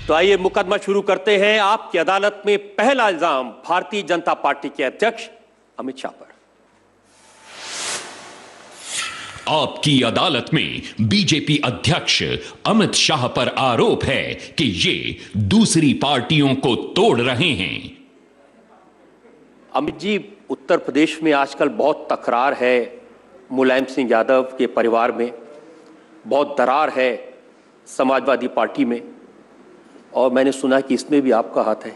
तो आइए मुकदमा शुरू करते हैं। आपकी अदालत में पहला इल्जाम भारतीय जनता पार्टी के अध्यक्ष अमित शाह पर। आपकी अदालत में बीजेपी अध्यक्ष अमित शाह पर आरोप है कि ये दूसरी पार्टियों को तोड़ रहे हैं। अमित जी, उत्तर प्रदेश में आजकल बहुत तकरार है मुलायम सिंह यादव के परिवार में, बहुत दरार है समाजवादी पार्टी में, और मैंने सुना कि इसमें भी आपका हाथ है।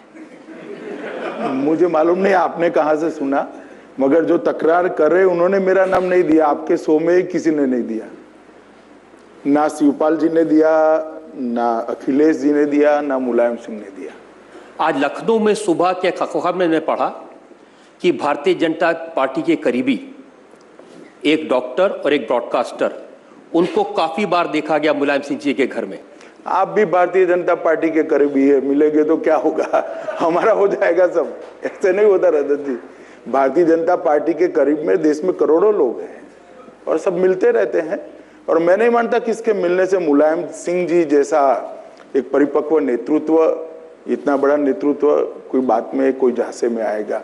मुझे मालूम नहीं आपने कहां से सुना, मगर जो तकरार कर रहे उन्होंने मेरा नाम नहीं दिया। आपके शो में किसी ने नहीं दिया, ना शिवपाल जी ने दिया, ना अखिलेश जी ने दिया, ना मुलायम सिंह ने दिया। आज लखनऊ में सुबह के खबर में मैंने पढ़ा कि भारतीय जनता पार्टी के करीबी एक डॉक्टर और एक ब्रॉडकास्टर, उनको काफी बार देखा गया मुलायम सिंह जी के घर में। आप भी भारतीय जनता पार्टी के करीबी है, मिलेंगे तो क्या होगा, हमारा हो जाएगा सब। ऐसे नहीं होता रजत जी। भारतीय जनता पार्टी के करीब में देश में करोड़ों लोग हैं और सब मिलते रहते हैं, और मैं नहीं मानता कि इसके मिलने से मुलायम सिंह जी जैसा एक परिपक्व नेतृत्व, इतना बड़ा नेतृत्व कोई बात में, कोई झांसे में आएगा।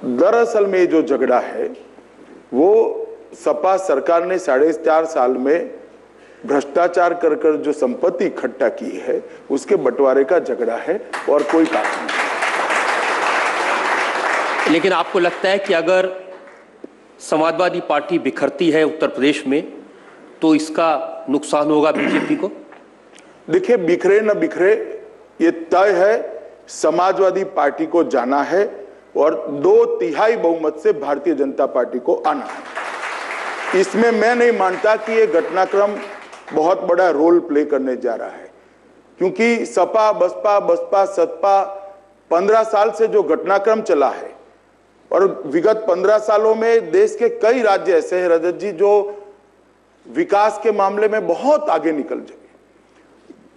दरअसल में जो झगड़ा है वो सपा सरकार ने 4.5 साल में भ्रष्टाचार कर कर जो संपत्ति इकट्ठा की है उसके बंटवारे का झगड़ा है और कोई कारण नहीं। लेकिन आपको लगता है कि अगर समाजवादी पार्टी बिखरती है उत्तर प्रदेश में तो इसका नुकसान होगा बीजेपी को? देखिए, बिखरे न बिखरे ये तय है, समाजवादी पार्टी को जाना है और 2/3 बहुमत से भारतीय जनता पार्टी को आना है। इसमें मैं नहीं मानता कि ये घटनाक्रम बहुत बड़ा रोल प्ले करने जा रहा है, क्योंकि सपा बसपा सपा 15 साल से जो घटनाक्रम चला है, और विगत 15 सालों में देश के कई राज्य ऐसे हैं रजत जी जो विकास के मामले में बहुत आगे निकल गए।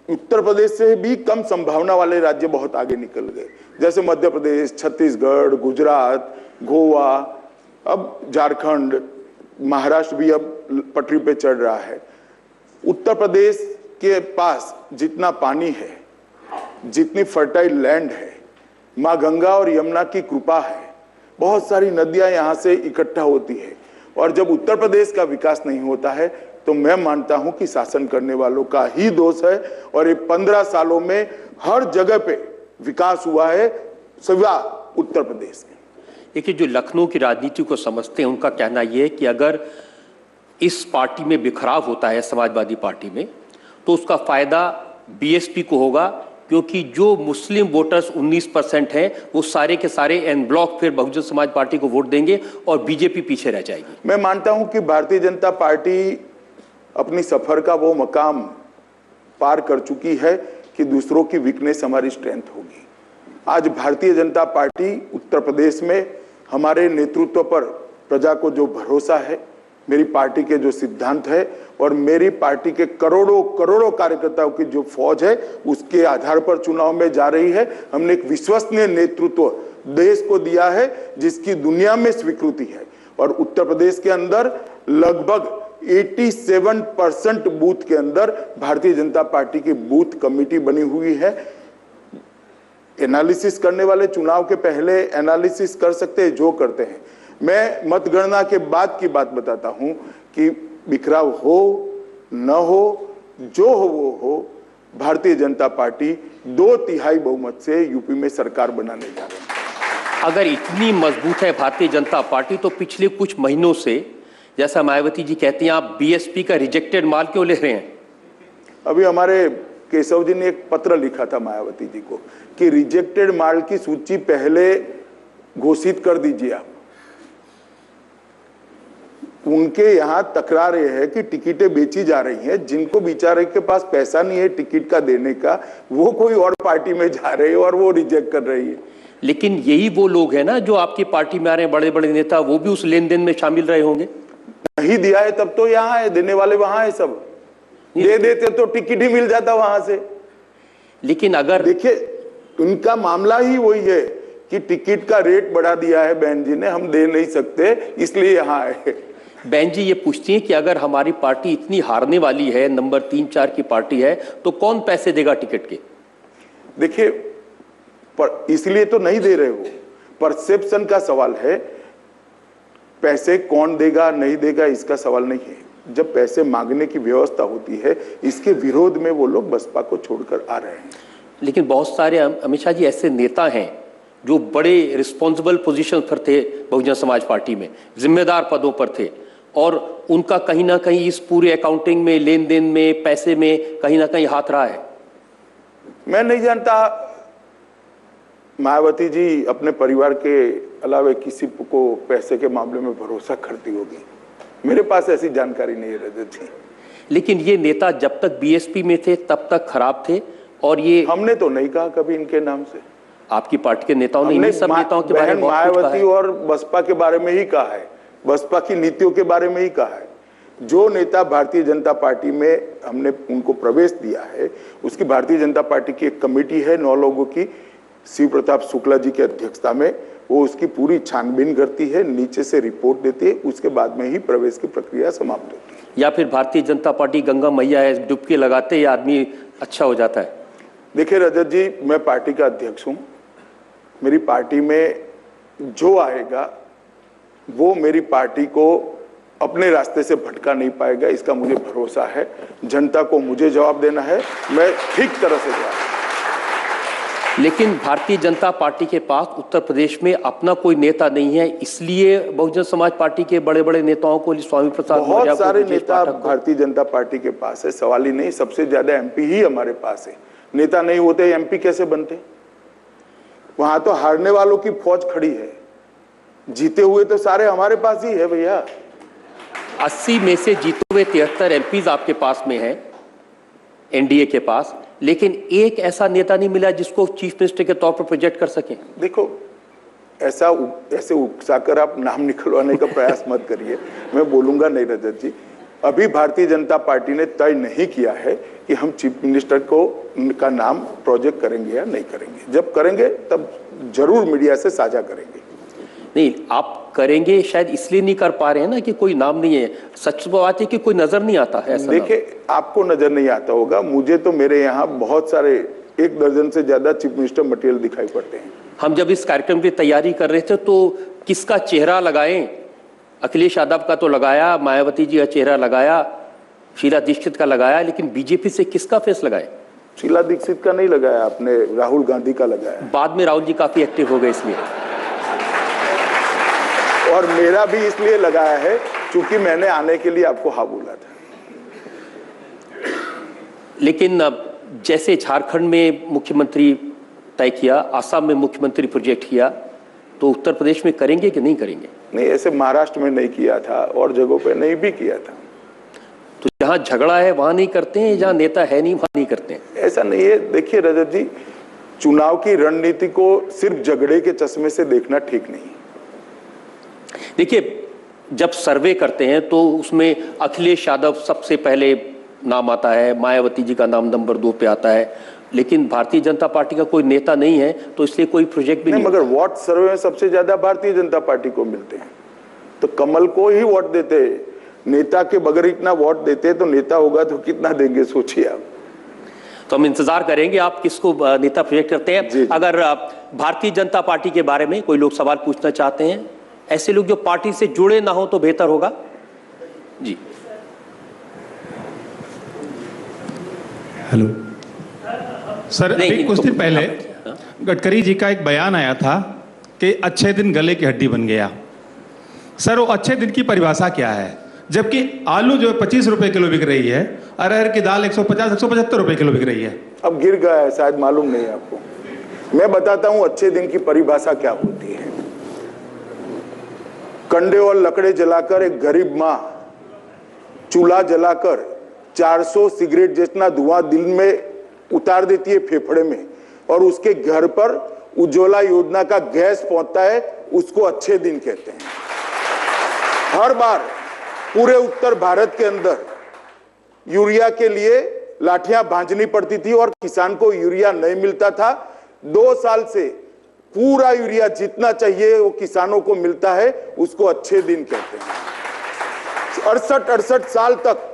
उत्तर प्रदेश से भी कम संभावना वाले राज्य बहुत आगे निकल गए, जैसे मध्य प्रदेश, छत्तीसगढ़, गुजरात, गोवा, अब झारखंड, महाराष्ट्र भी अब पटरी पे चढ़ रहा है। उत्तर प्रदेश के पास जितना पानी है, जितनी फर्टाइल लैंड है, माँ गंगा और यमुना की कृपा है, बहुत सारी नदियां यहां से इकट्ठा होती है, और जब उत्तर प्रदेश का विकास नहीं होता है तो मैं मानता हूं कि शासन करने वालों का ही दोष है। और ये 15 सालों में हर जगह पे विकास हुआ है सिवाय उत्तर प्रदेश के। देखिए, जो लखनऊ की राजनीति को समझते हैं उनका कहना यह है कि अगर इस पार्टी में बिखराव होता है समाजवादी पार्टी में तो उसका फायदा बीएसपी को होगा, क्योंकि जो मुस्लिम वोटर्स 19% हैं वो सारे के सारे एन ब्लॉक फिर बहुजन समाज पार्टी को वोट देंगे और बीजेपी पीछे रह जाएगी। मैं मानता हूं कि भारतीय जनता पार्टी अपनी सफर का वो मकाम पार कर चुकी है कि दूसरों की वीकनेस हमारी स्ट्रेंथ होगी। आज भारतीय जनता पार्टी उत्तर प्रदेश में हमारे नेतृत्व पर प्रजा को जो भरोसा है, मेरी पार्टी के जो सिद्धांत है और मेरी पार्टी के करोड़ों कार्यकर्ताओं की जो फौज है, उसके आधार पर चुनाव में जा रही है। हमने एक विश्वसनीय नेतृत्व देश को दिया है जिसकी दुनिया में स्वीकृति है, और उत्तर प्रदेश के अंदर लगभग 87% बूथ के अंदर भारतीय जनता पार्टी की बूथ कमेटी बनी हुई है। एनालिसिस करने वाले चुनाव के पहले एनालिसिस कर सकते हैं, जो करते हैं। मैं मतगणना के बाद की बात बताता हूं कि बिखराव हो न हो, जो हो वो हो, भारतीय जनता पार्टी 2/3 बहुमत से यूपी में सरकार बनाने जा रही है। अगर इतनी मजबूत है भारतीय जनता पार्टी तो पिछले कुछ महीनों से, जैसा मायावती जी कहती हैं, आप बीएसपी का रिजेक्टेड माल क्यों ले रहे हैं? अभी हमारे केशव जी ने एक पत्र लिखा था मायावती जी को कि रिजेक्टेड माल की सूची पहले घोषित कर दीजिए आप। उनके यहाँ तकरार यह है कि टिकटें बेची जा रही हैं, जिनको बेचारे के पास पैसा नहीं है टिकट का देने का, वो कोई और पार्टी में जा रहे हैं और वो रिजेक्ट कर रही है। लेकिन यही वो लोग हैं ना जो आपकी पार्टी में आ रहे हैं, बड़े बड़े नेता, वो भी उस लेन देन में शामिल रहे होंगे। नहीं दिया है तब तो यहाँ है, देने वाले वहां है, सब दे देते तो टिकट ही मिल जाता वहां से। लेकिन अगर देखिए, उनका मामला ही वही है कि टिकट का रेट बढ़ा दिया है बहन जी ने, हम दे नहीं सकते इसलिए यहाँ आए। बहन जी ये पूछती हैं कि अगर हमारी पार्टी इतनी हारने वाली है, नंबर 3-4 की पार्टी है, तो कौन पैसे देगा टिकट के? देखिए, पर इसलिए तो नहीं दे रहे हो, परसेप्शन का सवाल है। पैसे कौन देगा नहीं देगा इसका सवाल नहीं है। जब पैसे मांगने की व्यवस्था होती है, इसके विरोध में वो लोग बसपा को छोड़कर आ रहे हैं। लेकिन बहुत सारे अमित शाह जी ऐसे नेता हैं जो बड़े रिस्पॉन्सिबल पोजीशन पर थे बहुजन समाज पार्टी में, जिम्मेदार पदों पर थे, और उनका कहीं ना कहीं इस पूरे अकाउंटिंग में, लेन देन में, पैसे में कहीं ना कहीं हाथ रहा है। मैं नहीं जानता मायावती जी अपने परिवार के अलावा किसी को पैसे के मामले में भरोसा करती होगी। मेरे पास ऐसी जानकारी नहीं है रजत जी। लेकिन ये नेता जब तक बीएसपी में थे तब तक खराब थे, और ये हमने तो नहीं कहा कभी इनके नाम से। आपकी पार्टी के नेताओं ने, सब नेताओं के बारे में मायावती और बसपा के बारे में ही कहा है, बसपा की नीतियों के बारे में ही कहा है। जो नेता भारतीय जनता पार्टी में हमने उनको प्रवेश दिया है, उसकी भारतीय जनता पार्टी की एक कमेटी है 9 लोगों की, शिव प्रताप शुक्ला जी की अध्यक्षता में। वो उसकी पूरी छानबीन करती है, नीचे से रिपोर्ट देती है, उसके बाद में ही प्रवेश की प्रक्रिया समाप्त होती है। या फिर भारतीय जनता पार्टी गंगा मैया है, डुबकी लगाते ही आदमी अच्छा हो जाता है? देखिए रजत जी, मैं पार्टी का अध्यक्ष हूं। मेरी पार्टी में जो आएगा वो मेरी पार्टी को अपने रास्ते से भटका नहीं पाएगा, इसका मुझे भरोसा है। जनता को मुझे जवाब देना है, मैं ठीक तरह से जवाब। लेकिन भारतीय जनता पार्टी के पास उत्तर प्रदेश में अपना कोई नेता नहीं है, इसलिए बहुजन समाज पार्टी के बड़े बड़े नेताओं को, स्वामी प्रसाद, बहुत सारे नेता भारतीय जनता पार्टी के पास है, सवाल ही नहीं। सबसे ज्यादा एमपी ही हमारे पास है। नेता नहीं होते एमपी कैसे बनते? वहां तो हारने वालों की फौज खड़ी है, जीते हुए तो सारे हमारे पास ही है भैया। 80 में से जीते हुए 73 एमपीज आपके पास में है, एनडीए के पास, लेकिन एक ऐसा नेता नहीं मिला जिसको चीफ मिनिस्टर के तौर पर प्रोजेक्ट कर सके। देखो, ऐसे उकसाकर आप नाम निकलवाने का प्रयास मत करिए, मैं बोलूंगा नहीं रजत जी। अभी भारतीय जनता पार्टी ने तय नहीं किया है कि हम चीफ मिनिस्टर का नाम प्रोजेक्ट करेंगे या नहीं करेंगे। जब करेंगे तब जरूर मीडिया से साझा करेंगे। नहीं, आप करेंगे शायद इसलिए नहीं कर पा रहे हैं ना कि कोई नाम नहीं है। सच बात है कि कोई नजर नहीं आता है। देखिए, आपको नजर नहीं आता होगा, मुझे तो मेरे यहाँ बहुत सारे 1 दर्जन से ज्यादा चीफ मिनिस्टर मटेरियल दिखाई पड़ते हैं। हम जब इस कार्यक्रम की तैयारी कर रहे थे तो किसका चेहरा लगाएं? अखिलेश यादव का तो लगाया, मायावती जी का चेहरा लगाया, शीला दीक्षित का लगाया, लेकिन बीजेपी से किसका फेस लगाए? शीला दीक्षित का नहीं लगाया आपने, राहुल गांधी का लगाया। बाद में राहुल जी काफी एक्टिव हो गए इसलिए, और मेरा भी इसलिए लगाया है क्योंकि मैंने आने के लिए आपको हाँ बोला था। लेकिन जैसे झारखंड में मुख्यमंत्री तय किया, असम में मुख्यमंत्री प्रोजेक्ट किया, तो उत्तर प्रदेश में करेंगे कि नहीं करेंगे? नहीं, ऐसे महाराष्ट्र में नहीं किया था और जगहों पे नहीं भी किया था। तो जहां झगड़ा है वहां नहीं करते हैं, जहां नेता है नहीं वहां नहीं करते हैं? ऐसा नहीं है। देखिए रजत जी, चुनाव की रणनीति को सिर्फ झगड़े के चश्मे से देखना ठीक नहीं। देखिए, जब सर्वे करते हैं तो उसमें अखिलेश यादव सबसे पहले नाम आता है, मायावती जी का नाम नंबर 2 पे आता है, लेकिन भारतीय जनता पार्टी का कोई नेता नहीं है, तो इसलिए कोई प्रोजेक्ट भी नहीं। मगर वोट सर्वे में सबसे ज्यादा भारतीय जनता पार्टी को मिलते हैं, तो कमल को ही वोट देते। नेता के बगैर इतना वोट देते तो नेता होगा तो कितना देंगे, सोचिए आप। तो हम इंतजार करेंगे आप किसको नेता प्रोजेक्ट करते हैं। जी। अगर भारतीय जनता पार्टी के बारे में कोई लोग सवाल पूछना चाहते हैं, ऐसे लोग जो पार्टी से जुड़े ना हो तो बेहतर होगा। जी, हेलो सर, अभी कुछ दिन पहले गडकरी जी का एक बयान आया था कि अच्छे दिन गले की हड्डी बन गया। सर, वो अच्छे दिन की परिभाषा क्या है? जबकि आलू जो 25 रुपए किलो बिक रही है, अरहर की दाल 150-175 रुपए किलो बिक रही है। अब गिर गया है, शायद मालूम नहीं है आपको। मैं बताता हूं अच्छे दिन की परिभाषा क्या होती है। कंडे और लकड़े जलाकर एक गरीब मां चूल्हा जलाकर 400 सिगरेट जितना धुआं दिल में उतार देती है, फेफड़े में, और उसके घर पर उज्ज्वला योजना का गैस पहुंचता है, उसको अच्छे दिन कहते हैं। हर बार पूरे उत्तर भारत के अंदर यूरिया के लिए लाठियां भांजनी पड़ती थी और किसान को यूरिया नहीं मिलता था। 2 साल से पूरा यूरिया जितना चाहिए वो किसानों को मिलता है, उसको अच्छे दिन कहते हैं। 68 साल तक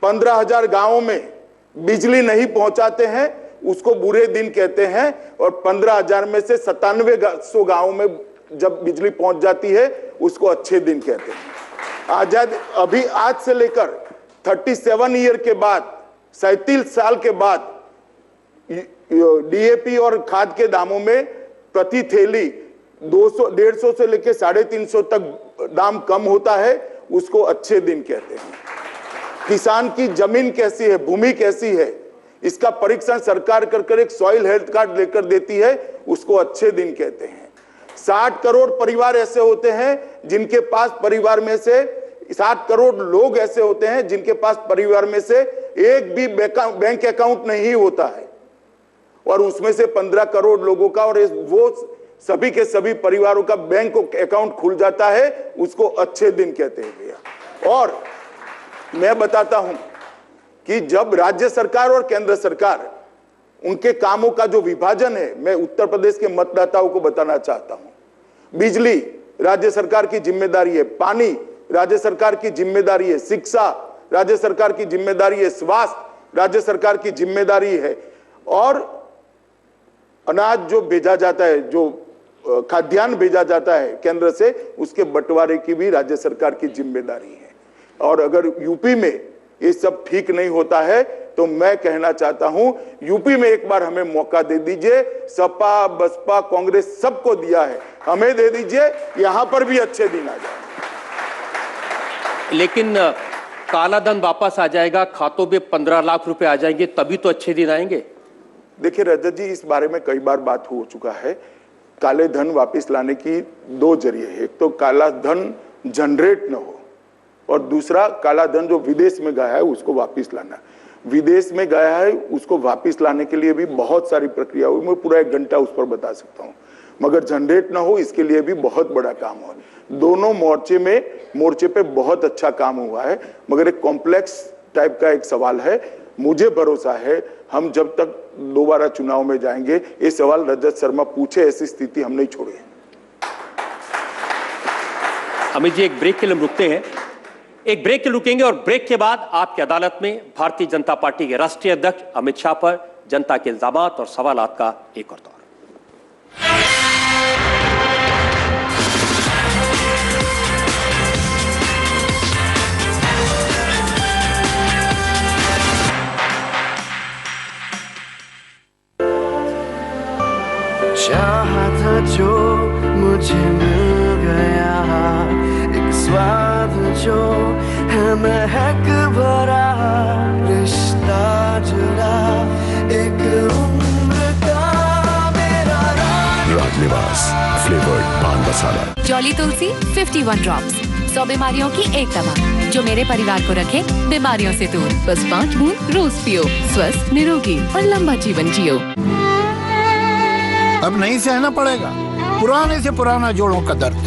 15,000 गांवों में बिजली नहीं पहुंचाते हैं, उसको बुरे दिन कहते हैं, और 15,000 में से 9700 गांवों में जब बिजली पहुंच जाती है उसको अच्छे दिन कहते हैं। अभी आज से लेकर 37 ईयर के बाद, 37 साल के बाद डीएपी और खाद के दामों में प्रति थैली 150 से लेकर 350 तक दाम कम होता है, उसको अच्छे दिन कहते हैं। किसान की जमीन कैसी है, भूमि कैसी है, इसका परीक्षण सरकार कर एक सॉइल हेल्थ कार्ड लेकर देती है, उसको अच्छे दिन कहते हैं। 60 करोड़ परिवार ऐसे होते हैं जिनके पास परिवार में से 60 करोड़ लोग ऐसे होते हैं जिनके पास परिवार में से एक भी बैंक अकाउंट नहीं होता है, और उसमें से 15 करोड़ लोगों का और वो सभी के सभी परिवारों का बैंक अकाउंट खुल जाता है, उसको अच्छे दिन कहते हैं भैया। और मैं बताता हूं कि जब राज्य सरकार और केंद्र सरकार उनके कामों का जो विभाजन है, मैं उत्तर प्रदेश के मतदाताओं को बताना चाहता हूं। बिजली राज्य सरकार की जिम्मेदारी है, पानी राज्य सरकार की जिम्मेदारी है, शिक्षा राज्य सरकार की जिम्मेदारी है, स्वास्थ्य राज्य सरकार की जिम्मेदारी है, और अनाज जो भेजा जाता है, जो खाद्यान्न भेजा जाता है केंद्र से, उसके बंटवारे की भी राज्य सरकार की जिम्मेदारी है। और अगर यूपी में ये सब ठीक नहीं होता है तो मैं कहना चाहता हूं, यूपी में एक बार हमें मौका दे दीजिए। सपा, बसपा, कांग्रेस सबको दिया है, हमें दे दीजिए, यहां पर भी अच्छे दिन आ जाए। लेकिन काला धन वापस आ जाएगा, खातों में 15 लाख रुपए आ जाएंगे, तभी तो अच्छे दिन आएंगे। देखिए रजत जी, इस बारे में कई बार बात हो चुका है। काले धन वापस लाने की 2 जरिए है, एक तो काला धन जनरेट न हो, और दूसरा काला धन जो विदेश में गया है उसको वापस लाना। विदेश में गया है उसको वापस लाने के लिए भी बहुत सारी प्रक्रिया हुई, मैं पूरा 1 घंटा उस पर बता सकता हूँ, मगर जनरेट ना हो इसके लिए भी बहुत बड़ा काम हुआ। दोनों मोर्चे पे बहुत अच्छा काम हुआ है, मगर एक कॉम्प्लेक्स टाइप का एक सवाल है। मुझे भरोसा है हम जब तक दोबारा चुनाव में जाएंगे, ये सवाल रजत शर्मा पूछे ऐसी स्थिति हम नहीं छोड़ेंगे। अमित जी, एक ब्रेक के लिए रुकते हैं, एक ब्रेक के रुकेंगे, और ब्रेक के बाद आपकी अदालत में भारतीय जनता पार्टी के राष्ट्रीय अध्यक्ष अमित शाह पर जनता के इल्जामात और सवालात का एक और दौर। चाहा था जो मुझे मिल गया, एक स्वाद जो है महक भरा, रिश्ता जुड़ा एक उम्र का मेरा। राजनिवास फ्लेवर्ड पान मसाला। जॉली तुलसी 51 ड्रॉप्स, 100 बीमारियों की एक दवा जो मेरे परिवार को रखे बीमारियों से दूर। बस 5 बूंद रोज पियो, स्वस्थ, निरोगी और लंबा जीवन जियो। अब नहीं सहना पड़ेगा पुराने से पुराना जोड़ों का दर्द।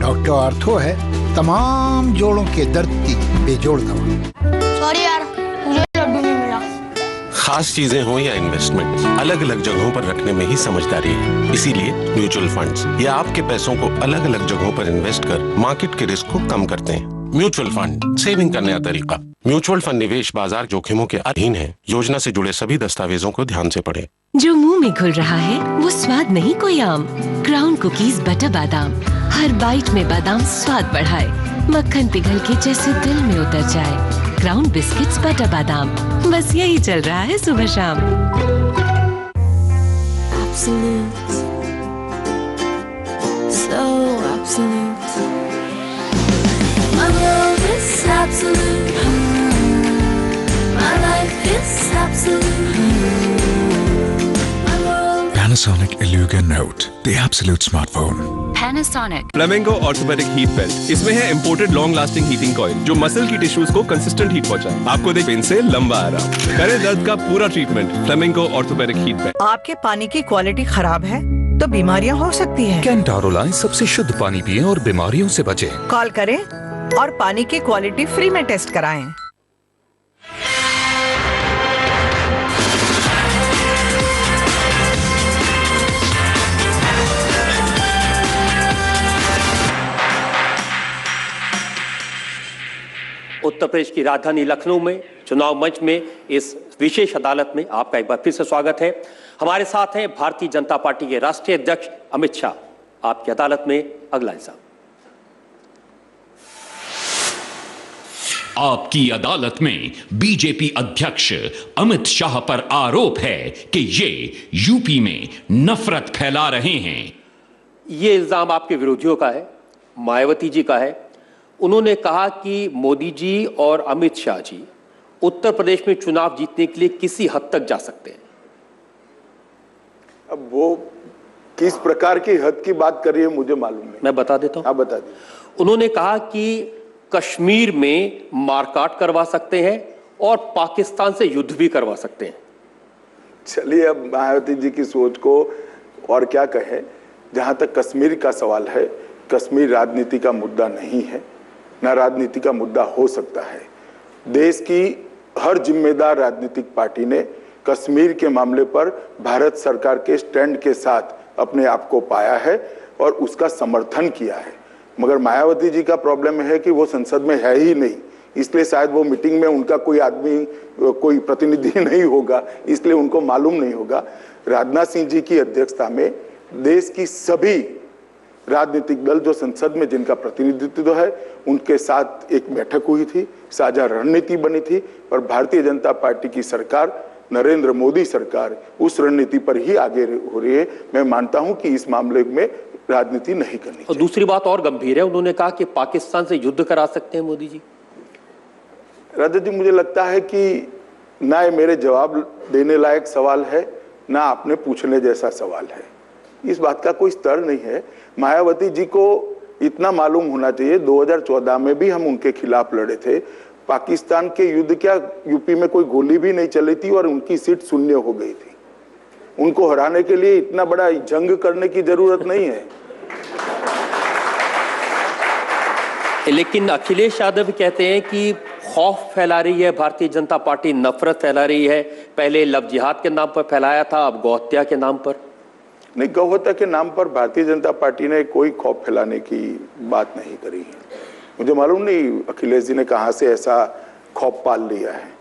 डॉक्टर आर्थो है तमाम जोड़ों के दर्द की बेजोड़ दवा। सॉरी यार, मुझे लड्डू नहीं मिला। खास चीजें हो या इन्वेस्टमेंट, अलग अलग जगहों पर रखने में ही समझदारी है। इसीलिए म्यूचुअल फंड्स ये आपके पैसों को अलग अलग जगहों पर इन्वेस्ट कर मार्केट के रिस्क को कम करते हैं। म्यूचुअल फंड, सेविंग का नया तरीका। म्यूचुअल फंड निवेश बाजार जोखिमों के अधीन है। योजना से जुड़े सभी दस्तावेजों को ध्यान से पढ़ें। जो मुंह में घुल रहा है वो स्वाद नहीं कोई आम। क्राउन कुकीज बटर बादाम, हर बाइट में बादाम स्वाद बढ़ाए, मक्खन पिघल के जैसे दिल में उतर जाए। क्राउन बिस्किट्स बटर बादाम, बस यही चल रहा है सुबह शाम। Absolute, so absolute. My world is absolute. My life is absolute. Panasonic Eluga Note, the absolute smartphone. Panasonic. Flamingo Orthopedic Heat Belt, इसमें है imported long lasting heating coil जो मसल की टिश्यूज को कंसिस्टेंट हीट पहुंचाए। आपको दे pen से लंबा आराम, करे दर्द का पूरा treatment. Flamingo orthopaedic heat belt. आपके पानी की क्वालिटी खराब है तो बीमारियां हो सकती हैं। कैंटारोलाइन सबसे शुद्ध पानी पिएं और बीमारियों से बचें। कॉल करें और पानी की क्वालिटी फ्री में टेस्ट कराएं। उत्तर प्रदेश की राजधानी लखनऊ में चुनाव मंच में इस विशेष अदालत में आपका एक बार फिर से स्वागत है। हमारे साथ हैं भारतीय जनता पार्टी के राष्ट्रीय अध्यक्ष अमित शाह। आपकी अदालत में अगला हिस्सा। आपकी अदालत में बीजेपी अध्यक्ष अमित शाह पर आरोप है कि ये यूपी में नफरत फैला रहे हैं। ये इल्जाम आपके विरोधियों का है, मायावती जी का है। उन्होंने कहा कि मोदी जी और अमित शाह जी उत्तर प्रदेश में चुनाव जीतने के लिए किसी हद तक जा सकते हैं। अब वो किस प्रकार की हद की बात कर रही है मुझे मालूम नहीं। मैं बता देता हूं। आप बता दीजिए। उन्होंने कहा कि कश्मीर में मारकाट करवा सकते हैं और पाकिस्तान से युद्ध भी करवा सकते हैं। चलिए, अब मायावती जी की सोच को और क्या कहें। जहां तक कश्मीर का सवाल है, कश्मीर राजनीति का मुद्दा नहीं है, ना राजनीति का मुद्दा हो सकता है। देश की हर जिम्मेदार राजनीतिक पार्टी ने कश्मीर के मामले पर भारत सरकार के स्टैंड के साथ अपने आप को पाया है और उसका समर्थन किया है। मगर मायावती जी का प्रॉब्लम है कि वो संसद में है ही नहीं, इसलिए शायद वो मीटिंग में उनका कोई आदमी, कोई प्रतिनिधि नहीं होगा, इसलिए उनको मालूम नहीं होगा। राजनाथ सिंह जी की अध्यक्षता में देश की सभी राजनीतिक दल जो संसद में जिनका प्रतिनिधित्व है उनके साथ एक बैठक हुई थी, साझा रणनीति बनी थी और भारतीय जनता पार्टी की सरकार, नरेंद्र मोदी सरकार उस रणनीति पर ही आगे हो रही है। मैं मानता हूं कि इस मामले में राजनीति नहीं करनी। और दूसरी बात और गंभीर है, उन्होंने कहा कि पाकिस्तान से युद्ध करा सकते हैं मोदी जी। राजा जी, मुझे लगता है कि ना ये मेरे जवाब देने लायक सवाल है, ना आपने पूछने जैसा सवाल है। इस बात का कोई स्तर नहीं है। मायावती जी को इतना मालूम होना चाहिए, 2014 में भी हम उनके खिलाफ लड़े थे। पाकिस्तान के युद्ध क्या, यूपी में कोई गोली भी नहीं चली थी और उनकी सीट शून्य हो गई थी। उनको हराने के लिए इतना बड़ा जंग करने की जरूरत नहीं है। लेकिन अखिलेश यादव कहते हैं कि खौफ फैला रही है भारतीय जनता पार्टी, नफरत फैला रही है। पहले लव जिहाद के नाम पर फैलाया था, अब गौ हत्या के नाम पर। नहीं, गौ हत्या के नाम पर भारतीय जनता पार्टी ने कोई खौफ फैलाने की बात नहीं करी है। मुझे मालूम नहीं अखिलेश जी ने कहां से ऐसा खौफ पाल लिया है।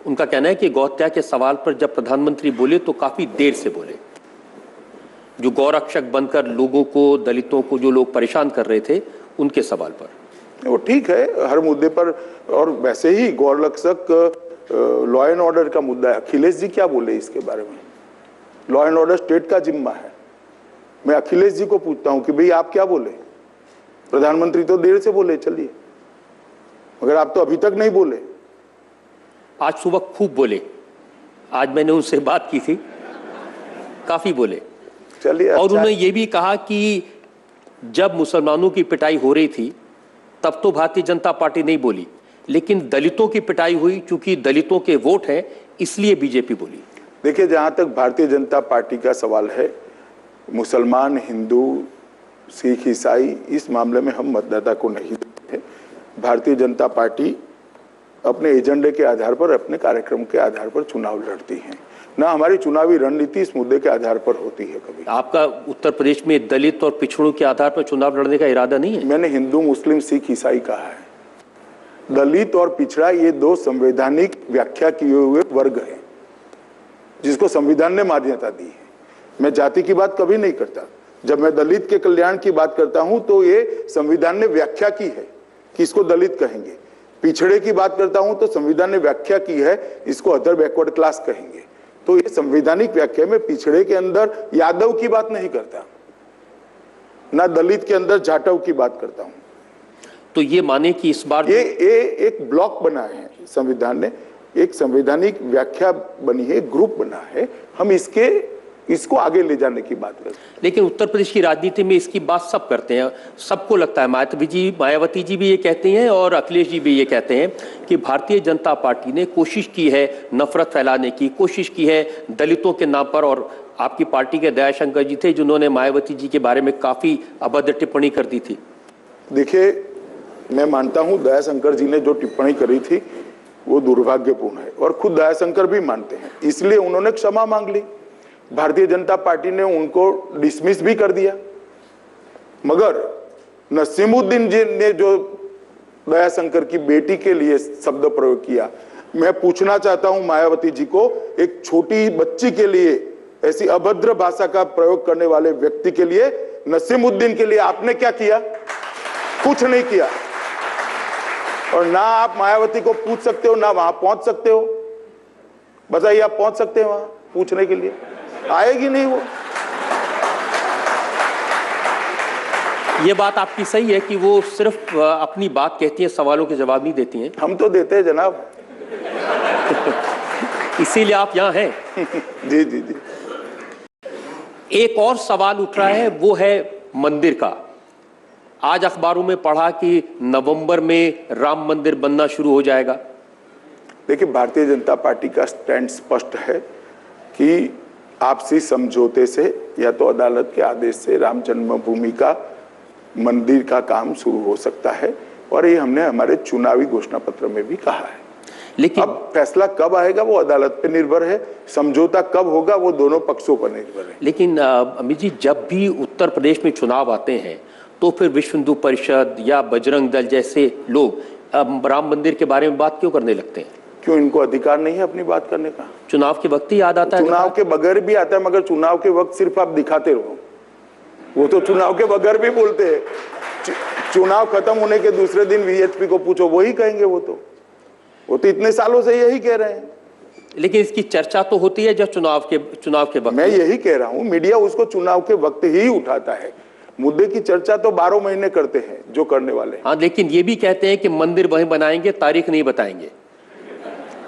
उनका कहना है कि गौ हत्या के सवाल पर जब प्रधानमंत्री बोले तो काफी देर से बोले। जो गौरक्षक बनकर लोगों को, दलितों को जो लोग परेशान कर रहे थे, उनके सवाल पर। वो ठीक है हर मुद्दे पर, और वैसे ही गौरक्षक लॉ एंड ऑर्डर का मुद्दा है। अखिलेश जी क्या बोले इसके बारे में? लॉ एंड ऑर्डर स्टेट का जिम्मा है। मैं अखिलेश जी को पूछता हूं कि भाई आप क्या बोले? प्रधानमंत्री तो देर से बोले, चलिए, मगर आप तो अभी तक नहीं बोले। आज सुबह खूब बोले, आज मैंने उनसे बात की थी, काफी बोले। चलिए, और अच्छा। उन्होंने ये भी कहा कि जब मुसलमानों की पिटाई हो रही थी तब तो भारतीय जनता पार्टी नहीं बोली, लेकिन दलितों की पिटाई हुई, चूंकि दलितों के वोट हैं इसलिए बीजेपी बोली। देखिए, जहां तक भारतीय जनता पार्टी का सवाल है, मुसलमान, हिंदू, सिख, ईसाई, इस मामले में हम मतदाता को नहीं देते हैं। भारतीय जनता पार्टी अपने एजेंडे के आधार पर, अपने कार्यक्रम के आधार पर चुनाव लड़ती है, ना हमारी चुनावी रणनीति इस मुद्दे के आधार पर होती है कभी। आपका उत्तर प्रदेश में दलित और पिछड़ों के आधार पर चुनाव लड़ने का इरादा नहीं है? मैंने हिंदू, मुस्लिम, सिख, ईसाई कहा है। दलित और पिछड़ा ये दो संवैधानिक व्याख्या किए हुए वर्ग हैं जिसको संविधान ने मान्यता दी है। मैं जाति की बात कभी नहीं करता। जब मैं दलित के कल्याण की बात करता हूं तो ये संविधान ने व्याख्या की है कि इसको दलित कहेंगे। पिछड़े की बात करता हूं तो संविधान ने व्याख्या की है इसको अदर बैकवर्ड क्लास कहेंगे। तो ये संवैधानिक व्याख्या में पिछड़े के अंदर यादव की बात नहीं करता, ना दलित के अंदर जाटव की बात करता हूं। तो ये माने कि इस बार ये एक ब्लॉक बना है, संविधान ने एक संवैधानिक व्याख्या बनी है, ग्रुप बना है, हम इसको आगे ले जाने की बात करते हैं। लेकिन उत्तर प्रदेश की राजनीति में इसकी बात सब करते हैं, सबको लगता है, मायावती जी भी ये कहती हैं और अखिलेश जी भी ये कहते हैं कि भारतीय जनता पार्टी ने कोशिश की है नफरत फैलाने की, कोशिश की है दलितों के नाम पर। और आपकी पार्टी के दयाशंकर जी थे जिन्होंने मायावती जी के बारे में काफी अभद्र टिप्पणी कर दी थी। देखिए, मैं मानता हूं दयाशंकर जी ने जो टिप्पणी करी थी वो दुर्भाग्यपूर्ण है और खुद दयाशंकर भी मानते हैं, इसलिए उन्होंने क्षमा मांग ली। भारतीय जनता पार्टी ने उनको डिसमिस भी कर दिया। मगर नसीमुद्दीन जी ने जो दयाशंकर की बेटी के लिए शब्द प्रयोग किया, मैं पूछना चाहता हूं मायावती जी को, एक छोटी बच्ची के लिए ऐसी अभद्र भाषा का प्रयोग करने वाले व्यक्ति के लिए, नसीमुद्दीन के लिए आपने क्या किया? कुछ नहीं किया। और ना आप मायावती को पूछ सकते हो, ना वहां पहुंच सकते हो। बताइए, आप पहुंच सकते हैं वहां पूछने के लिए? आएगी नहीं वो। ये बात आपकी सही है कि वो सिर्फ अपनी बात कहती है, सवालों के जवाब नहीं देती हैं। हम तो देते हैं जनाब। इसीलिए आप यहां हैं। जी जी जी। एक और सवाल उठ रहा है, वो है मंदिर का। आज अखबारों में पढ़ा कि नवंबर में राम मंदिर बनना शुरू हो जाएगा। देखिए, भारतीय जनता पार्टी का स्टैंड स्पष्ट है कि आपसी समझौते से या तो अदालत के आदेश से राम जन्मभूमि का मंदिर का काम शुरू हो सकता है, और ये हमने हमारे चुनावी घोषणा पत्र में भी कहा है। लेकिन अब फैसला कब आएगा वो अदालत पे निर्भर है, समझौता कब होगा वो दोनों पक्षों पर निर्भर है। लेकिन अमित जी, जब भी उत्तर प्रदेश में चुनाव आते हैं तो फिर विश्व हिंदू परिषद या बजरंग दल जैसे लोग राम मंदिर के बारे में बात क्यों करने लगते हैं? क्यों, इनको अधिकार नहीं है अपनी बात करने का? चुनाव के वक्त ही याद आता है। चुनाव के बगैर भी आता है, मगर चुनाव के वक्त सिर्फ आप दिखाते रहो। वो तो चुनाव के बगैर भी बोलते हैं। चुनाव खत्म होने के दूसरे दिन वीएचपी को पूछो, वही कहेंगे। वो तो इतने सालों से यही कह रहे हैं। लेकिन इसकी चर्चा तो होती है जब चुनाव के वक्त। मैं यही कह रहा हूं, मीडिया उसको चुनाव के वक्त ही उठाता है। मुद्दे की चर्चा तो 12 महीने करते हैं जो करने वाले हैं। हाँ, लेकिन ये भी कहते हैं कि मंदिर वहीं बनाएंगे, तारीख नहीं बताएंगे।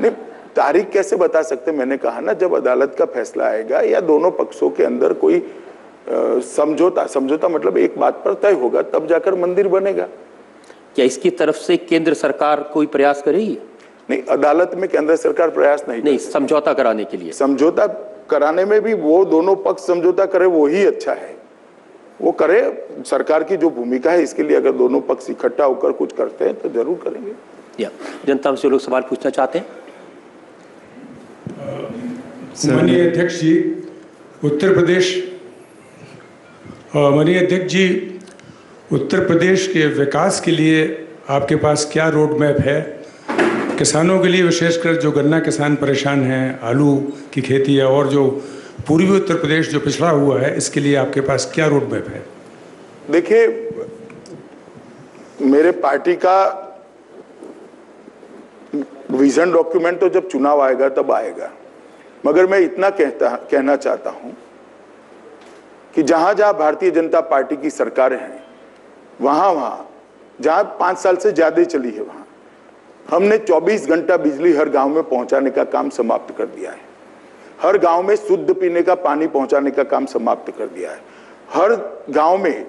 नहीं, तारीख कैसे बता सकते? मैंने कहा ना, जब अदालत का फैसला आएगा या दोनों पक्षों के अंदर कोई समझौता मतलब एक बात पर तय होगा, तब जाकर मंदिर बनेगा। क्या इसकी तरफ से केंद्र सरकार कोई प्रयास करेगी? नहीं, अदालत में केंद्र सरकार प्रयास नहीं समझौता कराने के लिए। समझौता कराने में भी वो दोनों पक्ष समझौता करे वो ही अच्छा है। वो करे, सरकार की जो भूमिका है इसके लिए अगर दोनों पक्ष इकट्ठा होकर कुछ करते हैं तो जरूर करेंगे। या जनता से लोग सवाल पूछना चाहते हैं। माननीय अध्यक्ष जी, उत्तर प्रदेश के विकास के लिए आपके पास क्या रोड मैप है? किसानों के लिए, विशेषकर जो गन्ना किसान परेशान हैं, आलू की खेती है, और जो पूर्वी उत्तर प्रदेश जो पिछड़ा हुआ है, इसके लिए आपके पास क्या रोड मैप है? देखिए, मेरे पार्टी का विजन डॉक्यूमेंट तो जब चुनाव आएगा तब आएगा, मगर मैं इतना कहना चाहता हूं कि जहां जहां भारतीय जनता पार्टी की सरकारें हैं, वहां जहां 5 साल से ज्यादा चली है, वहां हमने 24 घंटा बिजली हर गांव में पहुंचाने का काम समाप्त कर दिया है। हर गांव में शुद्ध पीने का पानी पहुंचाने का काम समाप्त कर दिया है। हर गांव में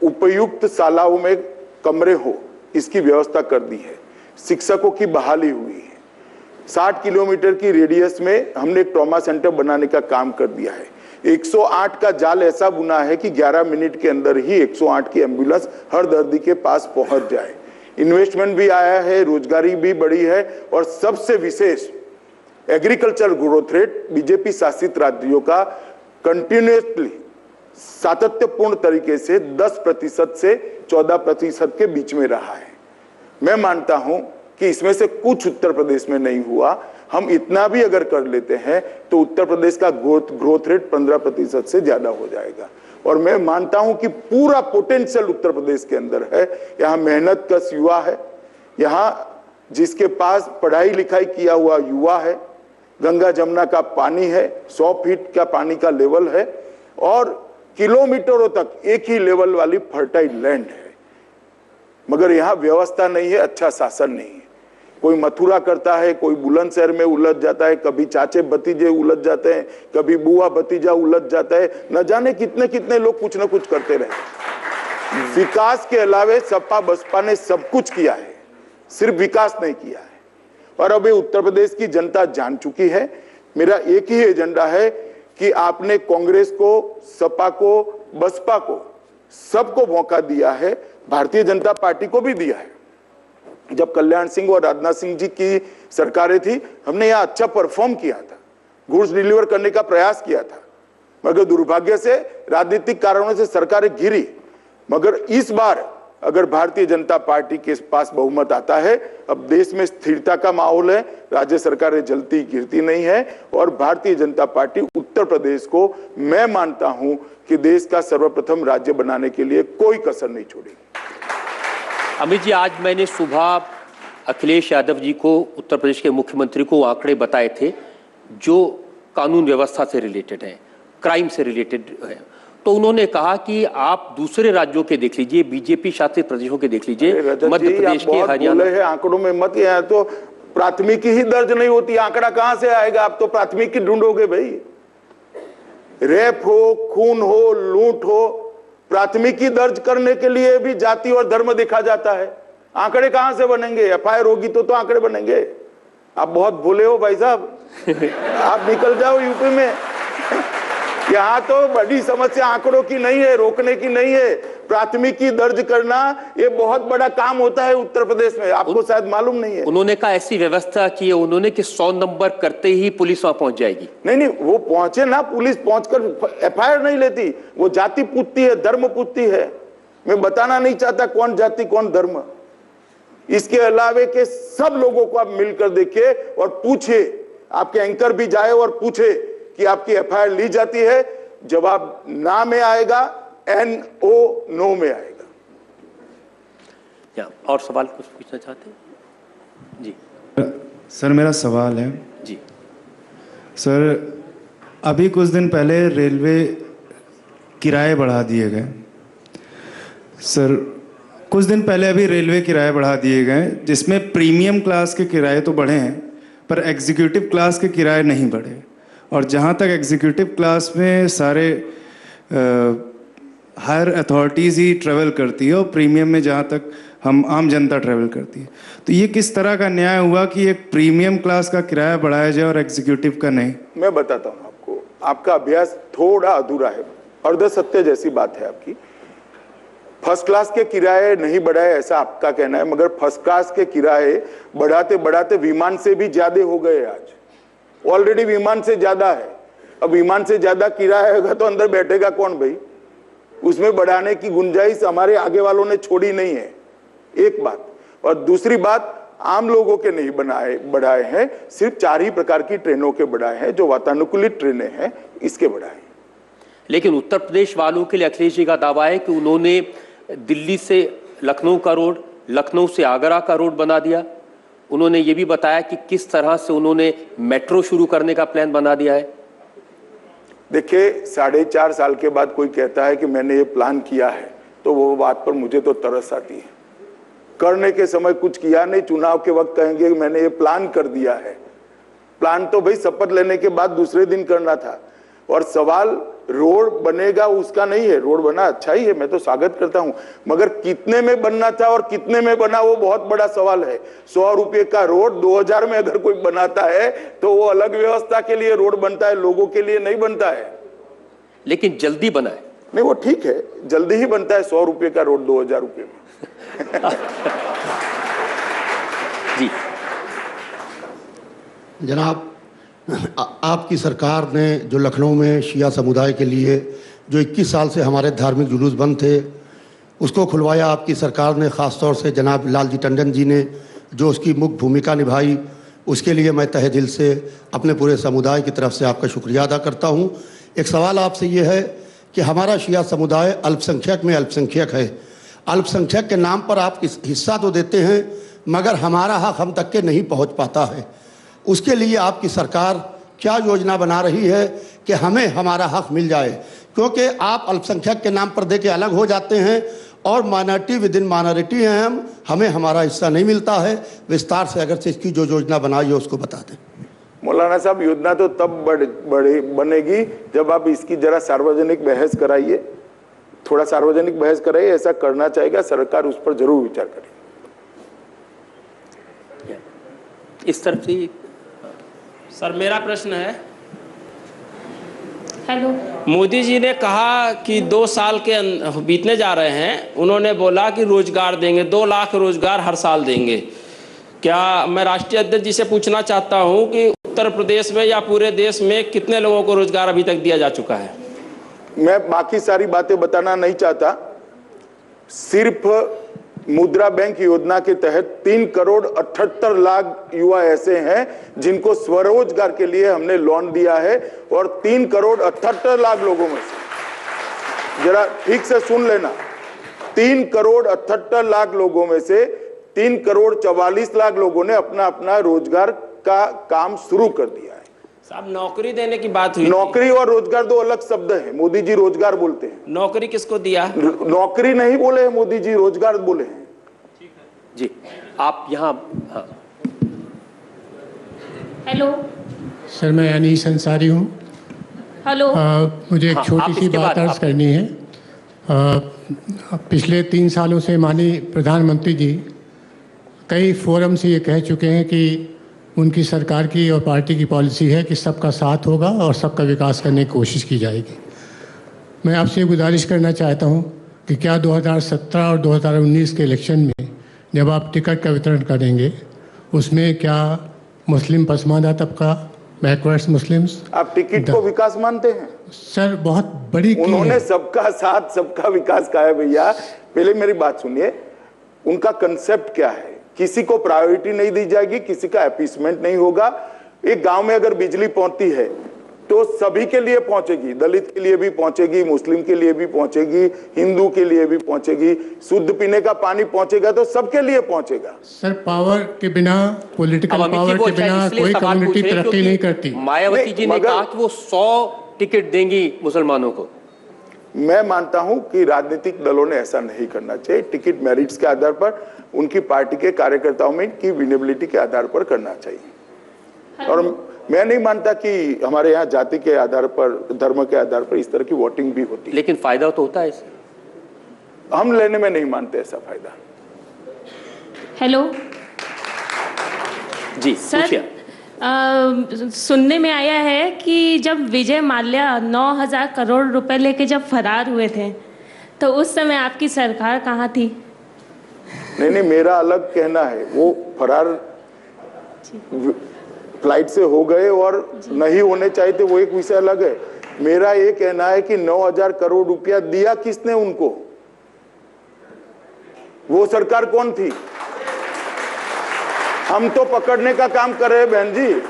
उपयुक्त शालाओं में कमरे हो, इसकी व्यवस्था कर दी है। शिक्षकों की बहाली हुई है। 60 किलोमीटर की रेडियस में हमने एक ट्रॉमा सेंटर बनाने का काम कर दिया है। 108 का जाल ऐसा बुना है कि 11 मिनट के अंदर ही 108 की एम्बुलेंस हर दर्दी के पास पहुंच जाए। इन्वेस्टमेंट भी आया है, रोजगारी भी बढ़ी है, और सबसे विशेष एग्रीकल्चर ग्रोथ रेट बीजेपी शासित राज्यों का कंटिन्यूसली सातत्यपूर्ण तरीके से 10% से 14% के बीच में रहा है। मैं मानता हूं कि इसमें से कुछ उत्तर प्रदेश में नहीं हुआ। हम इतना भी अगर कर लेते हैं तो उत्तर प्रदेश का ग्रोथ रेट 15% से ज्यादा हो जाएगा। और मैं मानता हूं कि पूरा पोटेंशियल उत्तर प्रदेश के अंदर है। यहाँ मेहनत कश युवा है, यहाँ जिसके पास पढ़ाई लिखाई किया हुआ युवा है, गंगा जमुना का पानी है, 100 फीट का पानी का लेवल है, और किलोमीटरों तक एक ही लेवल वाली फर्टाइल लैंड है। मगर यहाँ व्यवस्था नहीं है, अच्छा शासन नहीं है। कोई मथुरा करता है, कोई बुलंदशहर में उलझ जाता है, कभी चाचे भतीजे उलझ जाते हैं, कभी बुआ भतीजा उलझ जाता है, न जाने कितने कितने लोग कुछ न कुछ करते रहे। विकास के अलावे सपा बसपा ने सब कुछ किया है, सिर्फ विकास नहीं किया है। और अभी उत्तर प्रदेश की जनता जान चुकी है। मेरा एक ही एजेंडा है कि आपने कांग्रेस को, सपा को, बसपा को, सबको मौका दिया है, भारतीय जनता पार्टी को भी दिया है। जब कल्याण सिंह और राजनाथ सिंह जी की सरकारें थी, हमने यहाँ अच्छा परफॉर्म किया था, गुड्स डिलीवर करने का प्रयास किया था, मगर दुर्भाग्य से राजनीतिक कारणों से सरकारें गिरी। मगर इस बार अगर भारतीय जनता पार्टी के पास बहुमत आता है, अब देश में स्थिरता का माहौल है, राज्य सरकारें जलती गिरती नहीं है और भारतीय जनता पार्टी उत्तर प्रदेश को मैं मानता हूं कि देश का सर्वप्रथम राज्य बनाने के लिए कोई कसर नहीं छोड़ेगी। अमित जी, आज मैंने सुबह अखिलेश यादव जी को, उत्तर प्रदेश के मुख्यमंत्री को आंकड़े बताए थे जो कानून व्यवस्था से रिलेटेड है, क्राइम से रिलेटेड है। तो उन्होंने कहा कि आप दूसरे राज्यों के देख लीजिए, बीजेपी शासित प्रदेशों के देख लीजिए, मध्य प्रदेश के, हरियाणा है, आंकड़ों में मत है, तो प्राथमिकी ही दर्ज नहीं होती, आंकड़ा कहां से आएगा? आप तो प्राथमिकी ढूंढोगे भाई। रेप हो, खून हो, लूट हो, प्राथमिकी दर्ज करने के लिए भी जाति और धर्म देखा जाता है। आंकड़े कहां से बनेंगे? एफआईआर होगी तो आंकड़े बनेंगे। आप बहुत भूले हो भाई साहब। आप निकल जाओ यूपी में। यहाँ तो बड़ी समस्या आंकड़ों की नहीं है, रोकने की नहीं है, प्राथमिकी दर्ज करना ये बहुत बड़ा काम होता है उत्तर प्रदेश में, आपको शायद मालूम नहीं है। उन्होंने कहा ऐसी व्यवस्था की है उन्होंने कि 100 नंबर करते ही पुलिस वहां पहुंच जाएगी। नहीं, वो पहुंचे ना, पुलिस पहुंचकर एफआईआर नहीं लेती, वो जाति पूछती है, धर्म पूछती है। मैं बताना नहीं चाहता कौन जाति कौन धर्म। इसके अलावे के सब लोगों को आप मिलकर देखिए और पूछिए, आपके एंकर भी जाए और पूछे कि आपकी एफआईआर ली जाती है, जवाब ना में आएगा, NO नो में आएगा। या और सवाल कुछ पूछना चाहते हैं? जी सर, मेरा सवाल है जी सर, अभी कुछ दिन पहले रेलवे किराए बढ़ा दिए गए सर, कुछ दिन पहले अभी रेलवे किराए बढ़ा दिए गए, जिसमें प्रीमियम क्लास के किराए तो बढ़े हैं पर एग्जीक्यूटिव क्लास के किराए नहीं बढ़े। और जहाँ तक एग्जीक्यूटिव क्लास में सारे हायर अथॉरिटीज़ ही ट्रैवल करती है और प्रीमियम में जहाँ तक हम आम जनता ट्रैवल करती है, तो ये किस तरह का न्याय हुआ कि एक प्रीमियम क्लास का किराया बढ़ाया जाए और एग्जीक्यूटिव का नहीं? मैं बताता हूँ आपको, आपका अभ्यास थोड़ा अधूरा है, अर्ध सत्य जैसी बात है आपकी। फर्स्ट क्लास के किराए नहीं बढ़ाए ऐसा आपका कहना है, मगर फर्स्ट क्लास के किराए बढ़ाते बढ़ाते विमान से भी ज्यादा हो गए। आज ऑलरेडी विमान से ज्यादा है, अब विमान से ज्यादा किराया होगा तो अंदर बैठेगा कौन भाई? उसमें बढ़ाने की गुंजाइश हमारे आगे वालों ने छोड़ी नहीं है, एक बात। और दूसरी बात, आम लोगों के नहीं बढ़ाए हैं, सिर्फ 4 ही प्रकार की ट्रेनों के बढ़ाए हैं, जो वातानुकूलित ट्रेनें हैं इसके बढ़ाए। लेकिन उत्तर प्रदेश वालों के लिए अखिलेश जी का दावा है कि उन्होंने दिल्ली से लखनऊ का रोड, लखनऊ से आगरा का रोड बना दिया। उन्होंने ये भी बताया कि किस तरह से उन्होंने मेट्रो शुरू करने का प्लान बना दिया है। देखिए, 4.5 साल के बाद कोई कहता है कि मैंने ये प्लान किया है, तो वो बात पर मुझे तो तरस आती है। करने के समय कुछ किया नहीं, चुनाव के वक्त कहेंगे कि मैंने ये प्लान कर दिया है। प्लान तो भाई शपथ लेने के बाद दूसरे दिन करना था। और सवाल रोड बनेगा उसका नहीं है, रोड बना अच्छा ही है, मैं तो स्वागत करता हूं, मगर कितने में बनना था और कितने में बना वो बहुत बड़ा सवाल है। 100 रुपये का रोड 2000 में अगर कोई बनाता है तो वो अलग व्यवस्था के लिए रोड बनता है, लोगों के लिए नहीं बनता है। लेकिन जल्दी बना है। नहीं, वो ठीक है, जल्दी ही बनता है 100 रुपये का रोड 2000 रुपये में। जी जनाब, आपकी सरकार ने जो लखनऊ में शिया समुदाय के लिए जो 21 साल से हमारे धार्मिक जुलूस बंद थे उसको खुलवाया, आपकी सरकार ने, ख़ास तौर से जनाब लालजी टंडन जी ने जो उसकी मुख्य भूमिका निभाई, उसके लिए मैं तहे दिल से अपने पूरे समुदाय की तरफ से आपका शुक्रिया अदा करता हूँ। एक सवाल आपसे ये है कि हमारा शिया समुदाय अल्पसंख्यक में अल्पसंख्यक है, अल्पसंख्यक के नाम पर आप हिस्सा तो देते हैं मगर हमारा हक हम तक के नहीं पहुँच पाता है। उसके लिए आपकी सरकार क्या योजना बना रही है कि हमें हमारा हक मिल जाए? क्योंकि आप अल्पसंख्यक के नाम पर दे के अलग हो जाते हैं और माइनॉरिटी विद इन माइनॉरिटी हैं हम, हमें हमारा हिस्सा नहीं मिलता है। विस्तार से अगर से इसकी जो योजना बनाई है उसको बता दें। मौलाना साहब, योजना तो तब बनेगी जब आप इसकी जरा सार्वजनिक बहस कराइए, थोड़ा सार्वजनिक बहस कराइए, ऐसा करना चाहेगा सरकार, उस पर जरूर विचार करेगी। इस तरफ से सर मेरा प्रश्न है, हेलो, मोदी जी ने कहा कि 2 साल के बीतने जा रहे हैं, उन्होंने बोला कि रोजगार देंगे, 2 लाख रोजगार हर साल देंगे। क्या मैं राष्ट्रीय अध्यक्ष जी से पूछना चाहता हूं कि उत्तर प्रदेश में या पूरे देश में कितने लोगों को रोजगार अभी तक दिया जा चुका है? मैं बाकी सारी बातें बताना नहीं चाहता, सिर्फ मुद्रा बैंक योजना के तहत 3,78,00,000 युवा ऐसे हैं जिनको स्वरोजगार के लिए हमने लोन दिया है, और 3,78,00,000 लोगों में से, जरा ठीक से सुन लेना, 3,78,00,000 लोगों में से 3,44,00,000 लोगों ने अपना अपना रोजगार का काम शुरू कर दिया है। साहब नौकरी देने की बात हुई। नौकरी और रोजगार दो अलग शब्द हैं। मोदी जी रोजगार बोलते हैं, नौकरी किसको दिया? नौकरी नहीं बोले हैं मोदी जी, रोजगार बोले हैं। जी आप यहाँ। हाँ। हेलो सर, मैं अनीस अंसारी हूँ। हेलो। मुझे एक छोटी सी बात अर्ज करनी है। पिछले 3 सालों से माननीय प्रधानमंत्री जी कई फोरम से ये कह चुके हैं कि उनकी सरकार की और पार्टी की पॉलिसी है कि सबका साथ होगा और सबका विकास करने की कोशिश की जाएगी। मैं आपसे गुजारिश करना चाहता हूं कि क्या 2017 और 2019 के इलेक्शन में जब आप टिकट का वितरण करेंगे उसमें क्या मुस्लिम पसमानदा तबका, बैकवर्ड्स मुस्लिम्स, आप टिकट को विकास मानते हैं? सर बहुत बड़ी उन्होंने सबका साथ सबका विकास कहा है भैया। पहले मेरी बात सुनिए, उनका कंसेप्ट क्या है? किसी को प्रायोरिटी नहीं दी जाएगी, किसी का अपीसमेंट नहीं होगा। एक गांव में अगर बिजली पहुंचती है तो सभी के लिए पहुंचेगी, दलित के लिए भी पहुंचेगी, मुस्लिम के लिए भी पहुंचेगी, हिंदू के लिए भी पहुंचेगी। शुद्ध पीने का पानी पहुंचेगा तो सबके लिए पहुंचेगा। सर पावर के बिना, पॉलिटिकल पावर के बिना कोई कम्युनिटी तरक्की नहीं करती। मायावती जी ने कहा कि वो 100 टिकट देंगी मुसलमानों को। मैं मानता हूं कि राजनीतिक दलों ने ऐसा नहीं करना चाहिए। टिकट मेरिट्स के आधार पर, उनकी पार्टी के कार्यकर्ताओं में की विनेबिलिटी के आधार पर करना चाहिए। और मैं नहीं मानता कि हमारे यहाँ जाति के आधार पर, धर्म के आधार पर इस तरह की वोटिंग भी होती है। लेकिन फायदा तो होता है इससे। हम लेने में नहीं मानते ऐसा फायदा। हेलो जी सर, सुनने में आया है कि जब विजय माल्या 9,000 करोड़ रुपए लेके जब फरार हुए थे तो उस समय आपकी सरकार कहाँ थी? नहीं, मेरा अलग कहना है। वो फरार फ्लाइट से हो गए और नहीं होने चाहिए थे, वो एक विषय अलग है। मेरा ये कहना है कि 9,000 करोड़ रुपया दिया किसने उनको? वो सरकार कौन थी? हम तो पकड़ने का काम कर रहे हैं बहन जी।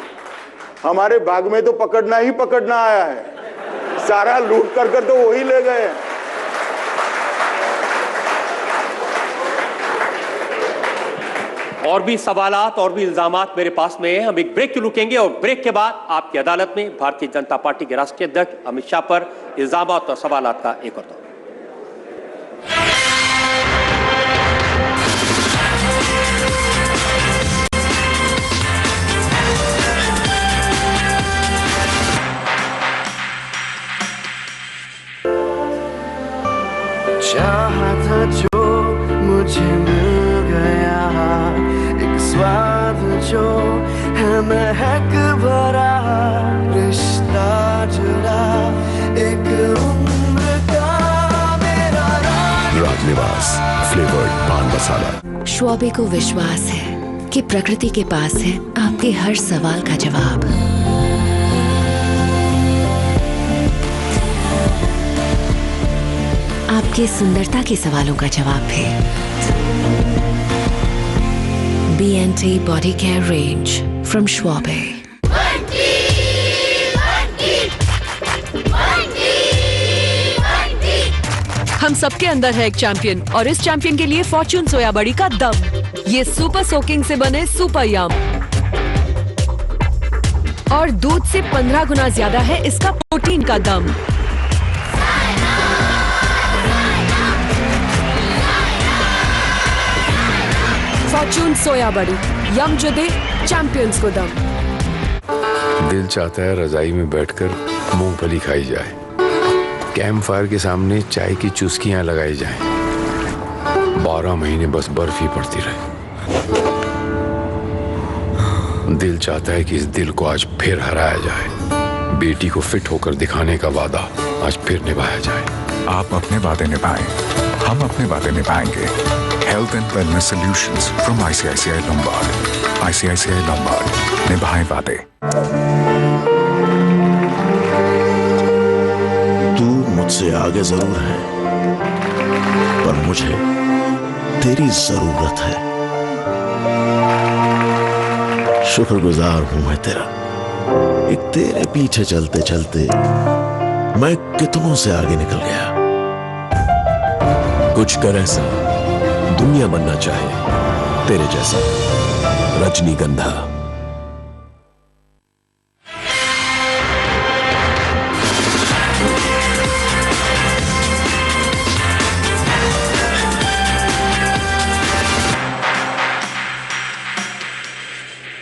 हमारे भाग में तो पकड़ना ही पकड़ना आया है। सारा लूट कर तो वही ले गए। और भी सवालात और भी इल्जामात मेरे पास में है। हम एक ब्रेक रुकेंगे और ब्रेक के बाद आपकी अदालत में भारतीय जनता पार्टी के राष्ट्रीय अध्यक्ष अमित शाह पर इल्जामात और सवालात का एक और दौर। चाहा था जो मुझे मिल गया, एक स्वाद जो है महक भरा, रिश्ता जुड़ा एक उम्र का मेरा। राजनिवास फ्लेवर्ड पान मसाला। श्वाबे को विश्वास है कि प्रकृति के पास है आपके हर सवाल का जवाब। आपके सुंदरता के सवालों का जवाब है BNT body care range from Schwabe. हम सबके अंदर है एक चैंपियन और इस चैंपियन के लिए फॉर्च्यून सोया बड़ी का दम। ये सुपर सोकिंग से बने सुपर यम और दूध से 15 गुना ज्यादा है इसका प्रोटीन का दम। फॉर्च्यून सोया बड़ी, यम जो दे चैंपियंस को दम। दिल चाहता है रजाई में बैठकर मूंगफली खाई जाए, कैंप फायर के सामने चाय की चुस्कियां लगाई जाएं, 12 महीने बस बर्फ ही पड़ती रहे। दिल चाहता है कि इस दिल को आज फिर हराया जाए, बेटी को फिट होकर दिखाने का वादा आज फिर निभाया जाए। आप अपने वादे निभाएं, हम अपने वादे निभाएंगे। Health and wellness solutions from ICICI Lombard। ICICI Lombard, निभाएं वादे। तू मुझसे आगे जरूर है, पर मुझे तेरी जरूरत है। शुक्रगुजार हूं मैं तेरा। एक तेरे पीछे चलते चलते मैं कितनों से आगे निकल गया। कुछ कर ऐसा दुनिया बनना चाहे तेरे जैसा। रजनीगंधा।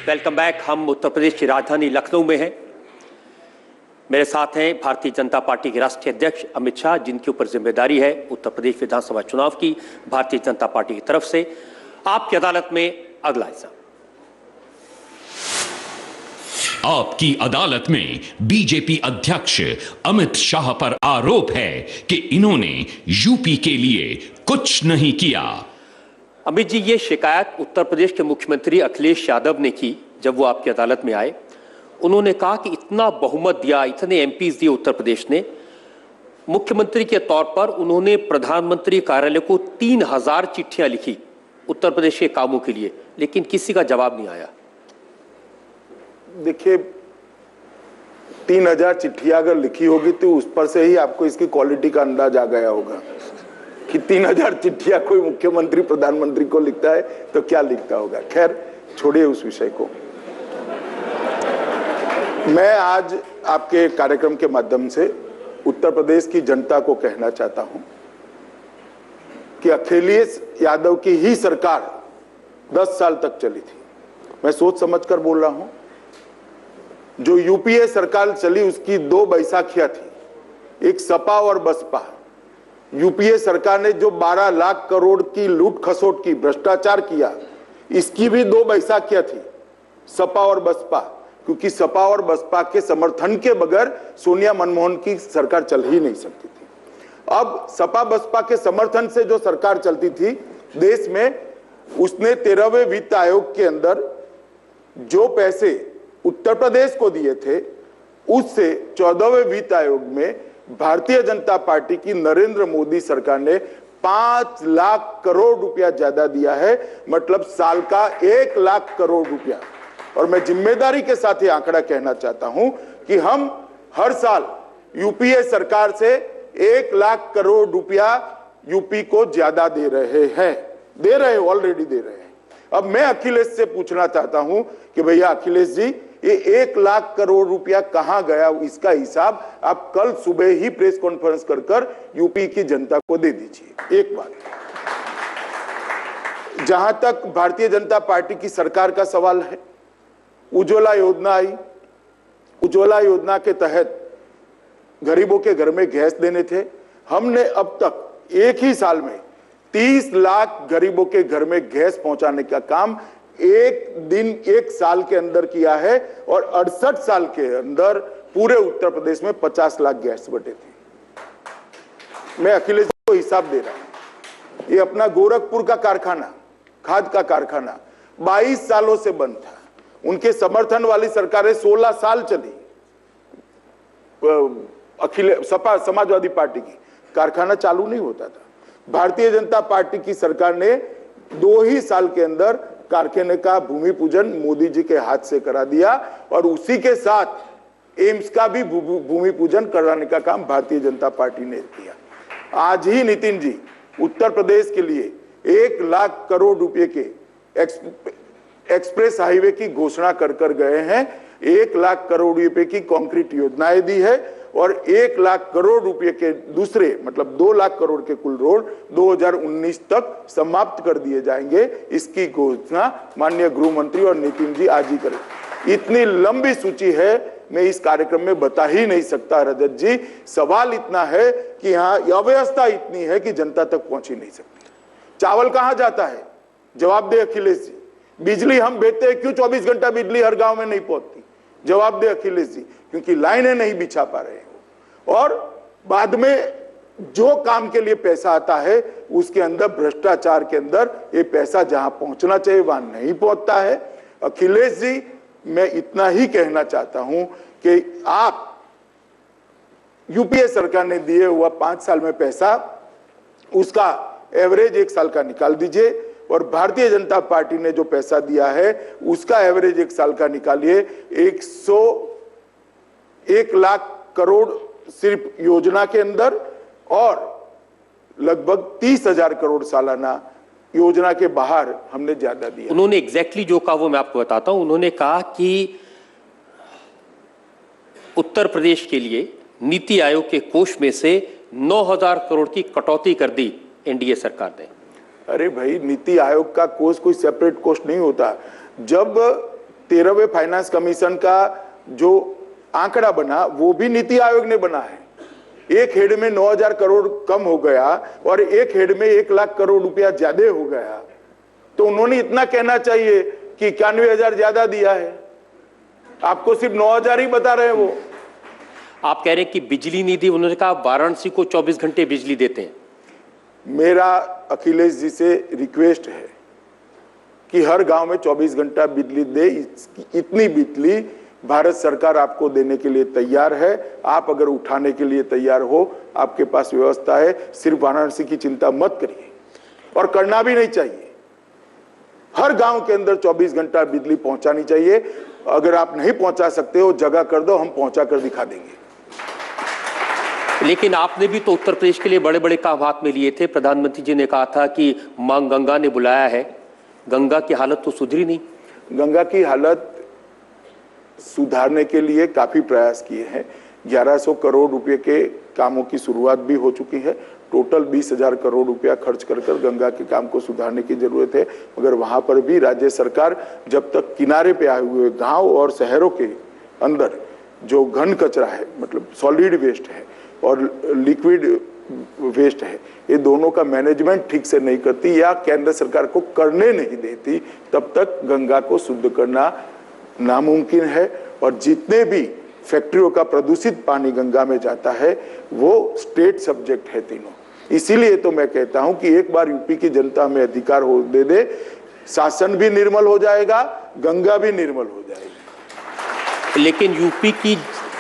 Welcome back. हम उत्तर प्रदेश की राजधानी लखनऊ में हैं। मेरे साथ हैं भारतीय जनता पार्टी के राष्ट्रीय अध्यक्ष अमित शाह, जिनके ऊपर जिम्मेदारी है उत्तर प्रदेश विधानसभा चुनाव की भारतीय जनता पार्टी की तरफ से। आपकी अदालत में अगला हिस्सा। आपकी अदालत में बीजेपी अध्यक्ष अमित शाह पर आरोप है कि इन्होंने यूपी के लिए कुछ नहीं किया। अमित जी, ये शिकायत उत्तर प्रदेश के मुख्यमंत्री अखिलेश यादव ने की जब वो आपकी अदालत में आए। उन्होंने कहा कि इतना बहुमत दिया, इतने एमपीज दिए उत्तर प्रदेश ने। मुख्यमंत्री के तौर पर उन्होंने प्रधानमंत्री कार्यालय को 3000 चिट्ठियां लिखी उत्तर प्रदेश के कामों के लिए, लेकिन किसी का जवाब नहीं आया। देखिए, 3000 चिट्ठियां अगर लिखी होगी तो उस पर से ही आपको इसकी क्वालिटी का अंदाज आ गया होगा कि 3000 चिट्ठियां कोई मुख्यमंत्री प्रधानमंत्री को लिखता है तो क्या लिखता होगा। खैर, छोड़िए उस विषय को। मैं आज आपके कार्यक्रम के माध्यम से उत्तर प्रदेश की जनता को कहना चाहता हूं कि अखिलेश यादव की ही सरकार 10 साल तक चली थी। मैं सोच समझकर बोल रहा हूं। जो यूपीए सरकार चली उसकी 2 बैसाखियां थी, एक सपा और बसपा। यूपीए सरकार ने जो 12 लाख करोड़ की लूट खसोट की, भ्रष्टाचार किया, इसकी भी 2 बैसाखियां थी, सपा और बसपा। क्योंकि सपा और बसपा के समर्थन के बगैर सोनिया मनमोहन की सरकार चल ही नहीं सकती थी। अब सपा बसपा के समर्थन से जो सरकार चलती थी देश में, उसने 13वें वित्त आयोग के अंदर जो पैसे उत्तर प्रदेश को दिए थे, उससे 14वें वित्त आयोग में भारतीय जनता पार्टी की नरेंद्र मोदी सरकार ने 5 लाख करोड़ रुपया ज्यादा दिया है। मतलब साल का 1 लाख करोड़ रुपया। और मैं जिम्मेदारी के साथ ये आंकड़ा कहना चाहता हूं कि हम हर साल यूपीए सरकार से 1 लाख करोड़ रुपया यूपी को ज्यादा दे रहे हैं, ऑलरेडी दे रहे हैं। अब मैं अखिलेश से पूछना चाहता हूं कि भैया अखिलेश जी, ये 1 लाख करोड़ रुपया कहां गया, इसका हिसाब आप कल सुबह ही प्रेस कॉन्फ्रेंस कर यूपी की जनता को दे दीजिए। एक बात, जहां तक भारतीय जनता पार्टी की सरकार का सवाल है, उज्ज्वला योजना आई। उज्ज्वला योजना के तहत गरीबों के घर में गैस देने थे। हमने अब तक एक ही साल में 30 लाख गरीबों के घर में गैस पहुंचाने का काम एक साल के अंदर किया है। और 68 साल के अंदर पूरे उत्तर प्रदेश में 50 लाख गैस बटे थे। मैं अखिलेश को हिसाब दे रहा हूं। ये अपना गोरखपुर का कारखाना, खाद का कारखाना 22 सालों से बंद था। उनके समर्थन वाली सरकारें 16 साल चली। सपा समाजवादी पार्टी की कारखाना चालू नहीं होता था। भारतीय जनता पार्टी की सरकार ने 2 ही साल के अंदर कारखाने का भूमि पूजन मोदी जी के हाथ से करा दिया। और उसी के साथ एम्स का भी भूमि पूजन कराने का काम भारतीय जनता पार्टी ने किया। आज ही नितिन जी उत्तर प्रदेश के लिए 1 लाख करोड़ रुपए के एक्सप्रेस हाईवे की घोषणा कर गए हैं। 1 लाख करोड़ रुपए की कंक्रीट योजनाएं दी है और 1 लाख करोड़ रुपए के दूसरे, मतलब 2 लाख करोड़ के कुल रोड 2019 तक समाप्त कर दिए जाएंगे। इसकी घोषणा माननीय गृह मंत्री और नितिन जी आज ही करें। इतनी लंबी सूची है, मैं इस कार्यक्रम में बता ही नहीं सकता रजत जी। सवाल इतना है कि यहाँ अव्यवस्था इतनी है कि जनता तक पहुंच ही नहीं सकती। चावल कहां जाता है, जवाब दे अखिलेश जी। बिजली हम बेचते हैं, क्यों 24 घंटा बिजली हर गांव में नहीं पहुंचती, जवाब दे अखिलेश जी। क्योंकि लाइनें नहीं बिछा पा रहे हो। और बाद में जो काम के लिए पैसा आता है उसके अंदर भ्रष्टाचार के अंदर ये पैसा जहां पहुंचना चाहिए वहां नहीं पहुंचता है। अखिलेश जी, मैं इतना ही कहना चाहता हूं कि आप यूपीए सरकार ने दिए हुआ 5 साल में पैसा, उसका एवरेज एक साल का निकाल दीजिए और भारतीय जनता पार्टी ने जो पैसा दिया है उसका एवरेज एक साल का निकालिए। 101 लाख करोड़ सिर्फ योजना के अंदर और लगभग 30,000 करोड़ सालाना योजना के बाहर हमने ज्यादा दिया। उन्होंने एग्जैक्टली जो कहा वो मैं आपको बताता हूं। उन्होंने कहा कि उत्तर प्रदेश के लिए नीति आयोग के कोष में से 9,000 करोड़ की कटौती कर दी एनडीए सरकार ने। अरे भाई, नीति आयोग का कोष कोई सेपरेट कोष नहीं होता। जब 13वें फाइनेंस कमीशन का जो आंकड़ा बना वो भी नीति आयोग ने बना है। एक हेड में 9,000 करोड़ कम हो गया और एक हेड में 1 लाख करोड़ रुपया ज्यादा हो गया, तो उन्होंने इतना कहना चाहिए कि 91,000 ज्यादा दिया है। आपको सिर्फ 9,000 ही बता रहे हैं वो। आप कह रहे हैं कि बिजली नहीं दी, उन्होंने कहा वाराणसी को 24 घंटे बिजली देते हैं। मेरा अखिलेश जी से रिक्वेस्ट है कि हर गांव में 24 घंटा बिजली दे। इतनी बिजली भारत सरकार आपको देने के लिए तैयार है। आप अगर उठाने के लिए तैयार हो, आपके पास व्यवस्था है। सिर्फ वाराणसी की चिंता मत करिए और करना भी नहीं चाहिए। हर गांव के अंदर 24 घंटा बिजली पहुंचानी चाहिए। अगर आप नहीं पहुंचा सकते हो, जगह कर दो, हम पहुंचा कर दिखा देंगे। लेकिन आपने भी तो उत्तर प्रदेश के लिए बड़े बड़े काम हाथ में लिए थे। प्रधानमंत्री जी ने कहा था कि मां गंगा ने बुलाया है। गंगा की हालत तो सुधरी नहीं। गंगा की हालत सुधारने के लिए काफी प्रयास किए हैं। 1100 करोड़ रुपए के कामों की शुरुआत भी हो चुकी है। टोटल 20,000 करोड़ रुपया खर्च कर गंगा के काम को सुधारने की जरूरत है। मगर वहां पर भी राज्य सरकार जब तक किनारे पे आए हुए गांव और शहरों के अंदर जो घन कचरा है, मतलब सॉलिड वेस्ट है और लिक्विड वेस्ट है, ये दोनों का मैनेजमेंट ठीक से नहीं करती या केंद्र सरकार को करने नहीं देती, तब तक गंगा को शुद्ध करना नामुमकिन है। और जितने भी फैक्ट्रियों का प्रदूषित पानी गंगा में जाता है वो स्टेट सब्जेक्ट है तीनों। इसीलिए तो मैं कहता हूं कि एक बार यूपी की जनता हमें अधिकार हो दे, शासन भी निर्मल हो जाएगा, गंगा भी निर्मल हो जाएगी। लेकिन यूपी की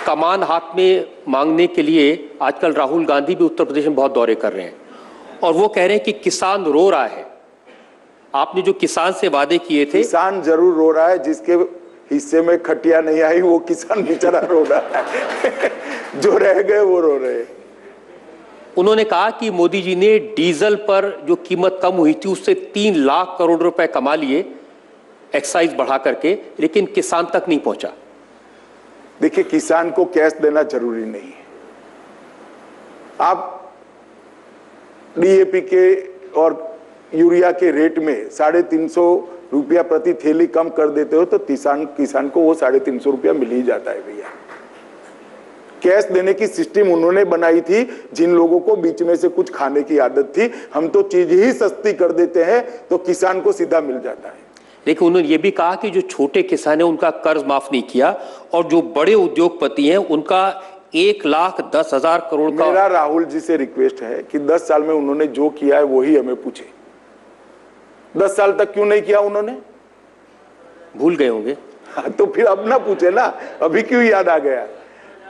कमान हाथ में मांगने के लिए आजकल राहुल गांधी भी उत्तर प्रदेश में बहुत दौरे कर रहे हैं और वो कह रहे हैं कि किसान रो रहा है। आपने जो किसान से वादे किए थे, किसान जरूर रो रहा है। जिसके हिस्से में खटिया नहीं आई वो किसान बेचारा रो रहा है। जो रह गए वो रो रहे हैं। उन्होंने कहा कि मोदी जी ने डीजल पर जो कीमत कम हुई थी उससे 3 लाख करोड़ रुपए कमा लिए एक्साइज बढ़ा करके, लेकिन किसान तक नहीं पहुंचा। देखिए, किसान को कैश देना जरूरी नहीं है। आप डीएपी के और यूरिया के रेट में 350 रुपया प्रति थैली कम कर देते हो तो किसान को वो 350 रुपया मिल ही जाता है भैया। कैश देने की सिस्टम उन्होंने बनाई थी जिन लोगों को बीच में से कुछ खाने की आदत थी। हम तो चीज ही सस्ती कर देते हैं तो किसान को सीधा मिल जाता है। लेकिन उन्होंने ये भी कहा कि जो छोटे किसान हैं उनका कर्ज माफ नहीं किया और जो बड़े उद्योगपति हैं उनका 1,10,000 करोड़ का। मेरा राहुल जी से रिक्वेस्ट है कि 10 साल में उन्होंने जो किया है वही हमें पूछे। 10 साल तक क्यों नहीं किया उन्होंने? भूल गए होंगे। तो फिर अब ना पूछे ना, अभी क्यों याद आ गया?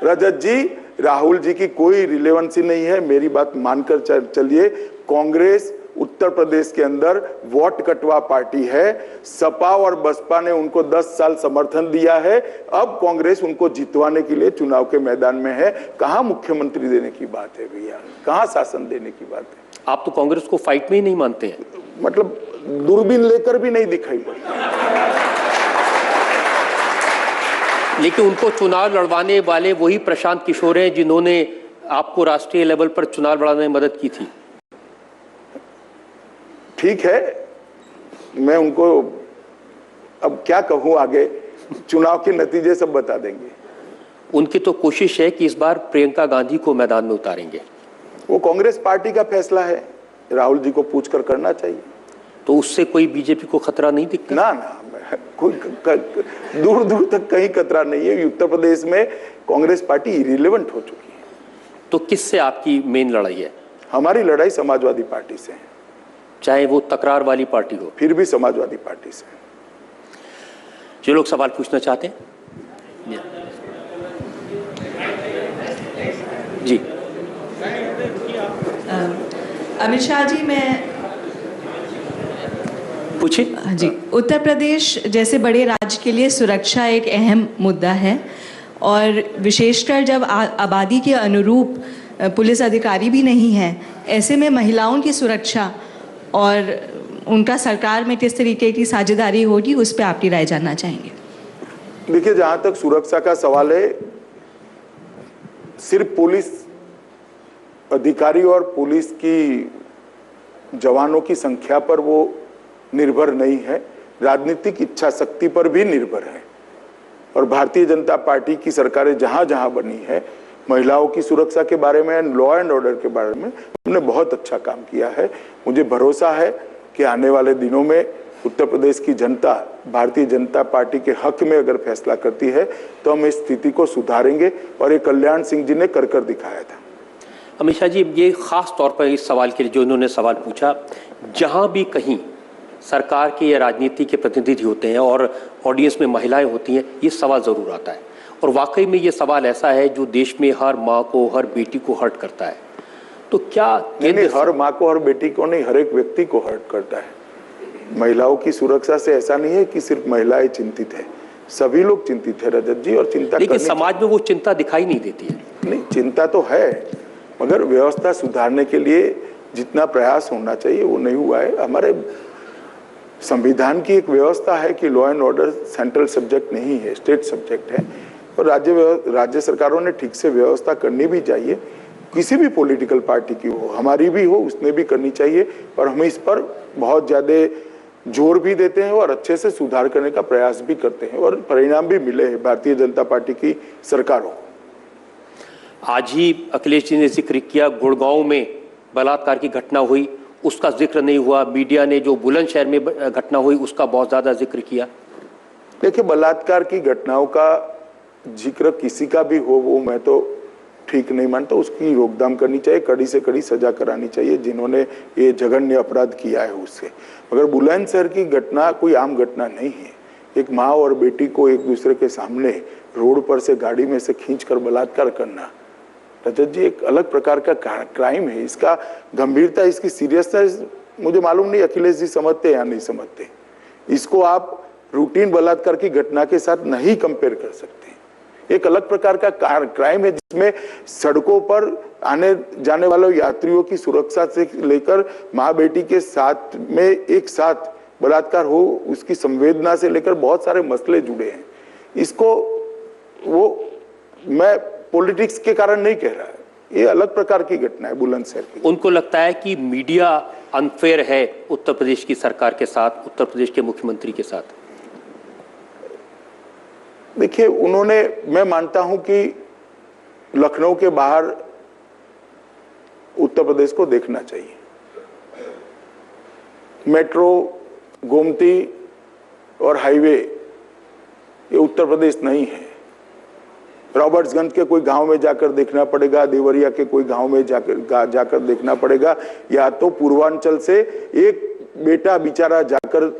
रजत जी, राहुल जी की कोई रिलेवेंसी नहीं है। मेरी बात मानकर चलिए। कांग्रेस उत्तर प्रदेश के अंदर वोट कटवा पार्टी है। सपा और बसपा ने उनको 10 साल समर्थन दिया है। अब कांग्रेस उनको जितवाने के लिए चुनाव के मैदान में है। कहां मुख्यमंत्री देने की बात है भैया, कहां शासन देने की बात है? आप तो कांग्रेस को फाइट में ही नहीं मानते हैं। मतलब दूरबीन लेकर भी नहीं दिखाई पड़ती। लेकिन उनको चुनाव लड़वाने वाले वही प्रशांत किशोर हैं जिन्होंने आपको राष्ट्रीय लेवल पर चुनाव लड़ाने में मदद की थी। ठीक है, मैं उनको अब क्या कहूं आगे, चुनाव के नतीजे सब बता देंगे। उनकी तो कोशिश है कि इस बार प्रियंका गांधी को मैदान में उतारेंगे। वो कांग्रेस पार्टी का फैसला है, राहुल जी को पूछकर करना चाहिए। तो उससे कोई बीजेपी को खतरा नहीं दिखता? ना, कोई दूर दूर तक कहीं खतरा नहीं है। उत्तर प्रदेश में कांग्रेस पार्टी इरिलेवेंट हो चुकी है। तो किससे आपकी मेन लड़ाई है? हमारी लड़ाई समाजवादी पार्टी से है। चाहे वो तकरार वाली पार्टी हो? फिर भी समाजवादी पार्टी से। जो लोग सवाल पूछना चाहते हैं जी। अमित शाह जी, मैं पूछिए। हाँ जी, उत्तर प्रदेश जैसे बड़े राज्य के लिए सुरक्षा एक अहम मुद्दा है और विशेषकर जब आबादी के अनुरूप पुलिस अधिकारी भी नहीं है, ऐसे में महिलाओं की सुरक्षा और उनका सरकार में किस तरीके की साझेदारी होगी, उस पर आपकी राय जानना चाहेंगे। देखिए, जहां तक सुरक्षा का सवाल है, सिर्फ पुलिस अधिकारी और पुलिस की जवानों की संख्या पर वो निर्भर नहीं है, राजनीतिक इच्छा शक्ति पर भी निर्भर है। और भारतीय जनता पार्टी की सरकारें जहां जहां बनी है, महिलाओं की सुरक्षा के बारे में, लॉ एंड ऑर्डर के बारे में हमने बहुत अच्छा काम किया है। मुझे भरोसा है कि आने वाले दिनों में उत्तर प्रदेश की जनता भारतीय जनता पार्टी के हक में अगर फैसला करती है तो हम इस स्थिति को सुधारेंगे, और ये कल्याण सिंह जी ने कर दिखाया था। अमित शाह जी, ये खास तौर पर इस सवाल के लिए जो इन्होंने सवाल पूछा, जहां भी कहीं सरकार के या राजनीति के प्रतिनिधि होते हैं और ऑडियंस में महिलाएं होती हैं, ये सवाल जरूर आता है। और वाकई में ये सवाल ऐसा है जो देश में हर माँ को, हर बेटी को हर्ट करता है। तो क्या नहीं, हर माँ को, हर बेटी को नहीं, हर एक व्यक्ति को हर्ट करता है। महिलाओं की सुरक्षा से ऐसा नहीं है कि सिर्फ महिलाएं चिंतित है, सभी लोग चिंतित है रजत जी, और चिंता, लेकिन समाज में वो चिंता दिखाई नहीं देती है। नहीं, चिंता तो है, मगर व्यवस्था सुधारने के लिए जितना प्रयास होना चाहिए वो नहीं हुआ है। हमारे संविधान की एक व्यवस्था है कि law and order central subject नहीं है, स्टेट सब्जेक्ट है, और राज्य सरकारों ने ठीक से व्यवस्था करनी भी चाहिए। किसी भी पॉलिटिकल पार्टी की हो, हमारी भी हो, उसने भी करनी चाहिए, और हम इस पर बहुत ज़्यादा जोर भी देते हैं और अच्छे से सुधार करने का प्रयास भी करते हैं, और परिणाम भी मिले हैं भारतीय जनता पार्टी की सरकारों। आज ही अखिलेश जी ने जिक्र किया, गुड़गांव में बलात्कार की घटना हुई, उसका जिक्र नहीं हुआ। मीडिया ने जो बुलंदशहर में घटना हुई उसका बहुत ज्यादा जिक्र किया। देखिए, बलात्कार की घटनाओं का जिक्र किसी का भी हो, वो मैं तो ठीक नहीं मानता। उसकी रोकथाम करनी चाहिए, कड़ी से कड़ी सजा करानी चाहिए जिन्होंने ये जघन्य अपराध किया है उससे। मगर बुलंदशहर की घटना कोई आम घटना नहीं है। एक माँ और बेटी को एक दूसरे के सामने रोड पर से गाड़ी में से खींचकर बलात्कार करना, रजत जी, एक अलग प्रकार का क्राइम है। इसका गंभीरता, इसकी सीरियसनेस मुझे मालूम नहीं अखिलेश जी समझते या नहीं समझते। इसको आप रूटीन बलात्कार की घटना के साथ नहीं कंपेयर कर सकते। एक अलग प्रकार का क्राइम है जिसमें सड़कों पर आने जाने वाले यात्रियों की सुरक्षा से लेकर माँ बेटी के साथ में एक साथ बलात्कार हो, उसकी संवेदना से लेकर बहुत सारे मसले जुड़े हैं। इसको वो मैं पॉलिटिक्स के कारण नहीं कह रहा है, ये अलग प्रकार की घटना है बुलंदशहर की। उनको लगता है कि मीडिया अनफेयर है उत्तर प्रदेश की सरकार के साथ, उत्तर प्रदेश के मुख्यमंत्री के साथ। देखिए, उन्होंने, मैं मानता हूं कि लखनऊ के बाहर उत्तर प्रदेश को देखना चाहिए। मेट्रो, गोमती और हाईवे ये उत्तर प्रदेश नहीं है। रॉबर्ट्सगंज के कोई गांव में जाकर देखना पड़ेगा, देवरिया के कोई गांव में जाकर देखना पड़ेगा, या तो पूर्वांचल से एक बेटा बेचारा जाकर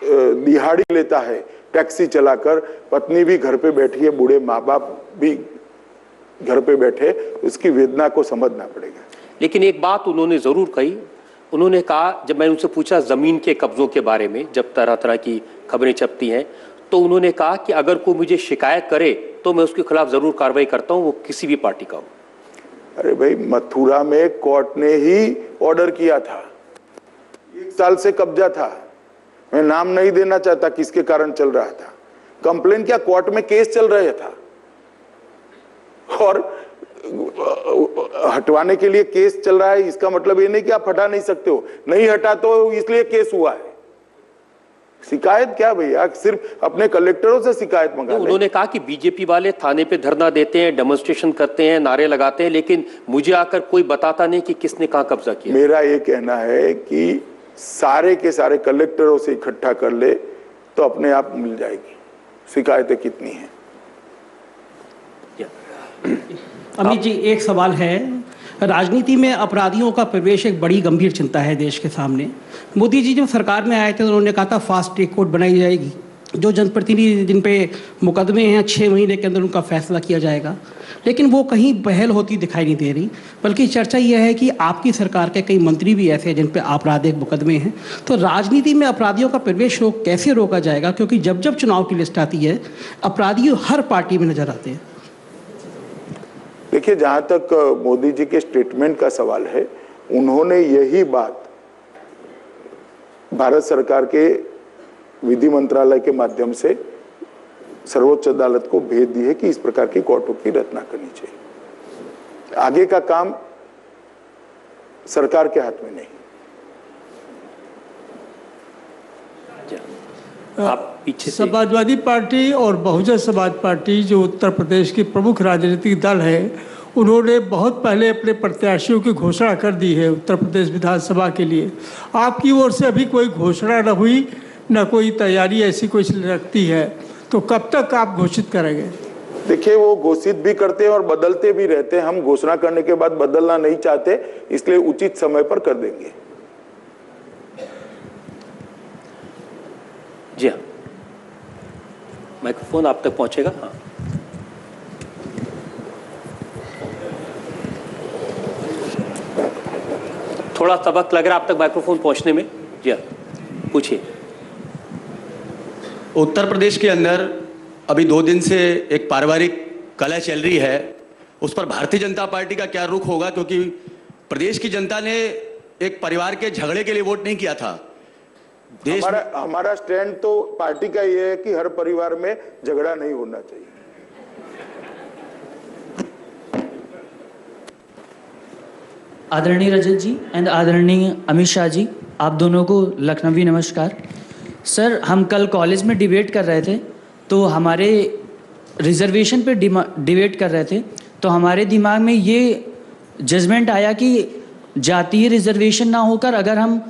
दिहाड़ी लेता है टैक्सी चलाकर, पत्नी भी घर पे बैठी है, बूढ़े माँ बाप भी घर पे बैठे, उसकी वेदना को समझना पड़ेगा। लेकिन एक बात उन्होंने जरूर कही, उन्होंने कहा, जब मैंने उनसे पूछा जमीन के कब्जों के बारे में, जब तरह तरह की खबरें छपती हैं, तो उन्होंने कहा कि अगर कोई मुझे शिकायत करे तो मैं उसके खिलाफ जरूर कार्रवाई करता हूं, वो किसी भी पार्टी का हो। अरे भाई, मथुरा में कोर्ट ने ही ऑर्डर किया था, 1 साल से कब्जा था। मैं नाम नहीं देना चाहता किसके कारण चल रहा था। कंप्लेन क्या, कोर्ट में केस चल रहा था, और हटवाने के लिए केस चल रहा है, इसका मतलब ये नहीं कि आप हटा नहीं सकते हो। नहीं हटा तो इसलिए केस हुआ है। शिकायत क्या भैया, सिर्फ अपने कलेक्टरों से शिकायत मंगा ले। उन्होंने कहा कि बीजेपी वाले थाने पे धरना देते हैं, डेमोन्स्ट्रेशन करते हैं, नारे लगाते हैं, लेकिन मुझे आकर कोई बताता नहीं कि किसने कहां कब्जा किया। मेरा ये कहना है कि सारे के सारे कलेक्टरों से इकट्ठा कर ले तो अपने आप मिल जाएगी शिकायतें कितनी हैं। अमित जी, एक सवाल है, राजनीति में अपराधियों का प्रवेश एक बड़ी गंभीर चिंता है देश के सामने। मोदी जी जब सरकार में आए थे तो उन्होंने कहा था फास्ट ट्रैक कोर्ट बनाई जाएगी, जो जनप्रतिनिधि जिन पे मुकदमे हैं 6 महीने के अंदर उनका फैसला किया जाएगा, लेकिन वो कहीं पहल होती दिखाई नहीं दे रही। बल्कि चर्चा यह है कि आपकी सरकार के कई मंत्री भी ऐसे हैं जिन पे आपराधिक मुकदमे हैं। तो राजनीति में अपराधियों का प्रवेश कैसे रोका जाएगा, क्योंकि जब जब चुनाव की लिस्ट आती है अपराधी हर पार्टी में नजर आते हैं। देखिए, जहां तक मोदी जी के स्टेटमेंट का सवाल है, उन्होंने यही बात भारत सरकार के विधि मंत्रालय के माध्यम से सर्वोच्च अदालत को भेज दी है कि इस प्रकार की कोर्टों की रचना करनी चाहिए। आगे का काम सरकार के हाथ में नहीं। आप पीछे से। समाजवादी पार्टी और बहुजन समाज पार्टी जो उत्तर प्रदेश की प्रमुख राजनीतिक दल है, उन्होंने बहुत पहले अपने प्रत्याशियों की घोषणा कर दी है उत्तर प्रदेश विधानसभा के लिए। आपकी ओर से अभी कोई घोषणा न हुई, न कोई तैयारी ऐसी कोई लगती है, तो कब तक आप घोषित करेंगे? देखिए, वो घोषित भी करते हैं और बदलते भी रहते हैं। हम घोषणा करने के बाद बदलना नहीं चाहते, इसलिए उचित समय पर कर देंगे। जी हाँ, माइक्रोफोन आप तक पहुंचेगा। हाँ, थोड़ा सा वक्त लग रहा है आप तक माइक्रोफोन पहुंचने में। जी हाँ, पूछिए। उत्तर प्रदेश के अंदर अभी 2 दिन से एक पारिवारिक कलह चल रही है, उस पर भारतीय जनता पार्टी का क्या रुख होगा? क्योंकि प्रदेश की जनता ने एक परिवार के झगड़े के लिए वोट नहीं किया था। हमारा स्टैंड तो पार्टी का ये है कि हर परिवार में झगड़ा नहीं होना चाहिए। आदरणीय रजत जी एंड आदरणीय अमित शाह जी, आप दोनों को लखनवी नमस्कार। सर, हम कल कॉलेज में डिबेट कर रहे थे, तो हमारे रिजर्वेशन पे डिबेट कर रहे थे, तो हमारे दिमाग में ये जजमेंट आया कि जातीय रिजर्वेशन ना होकर अगर हम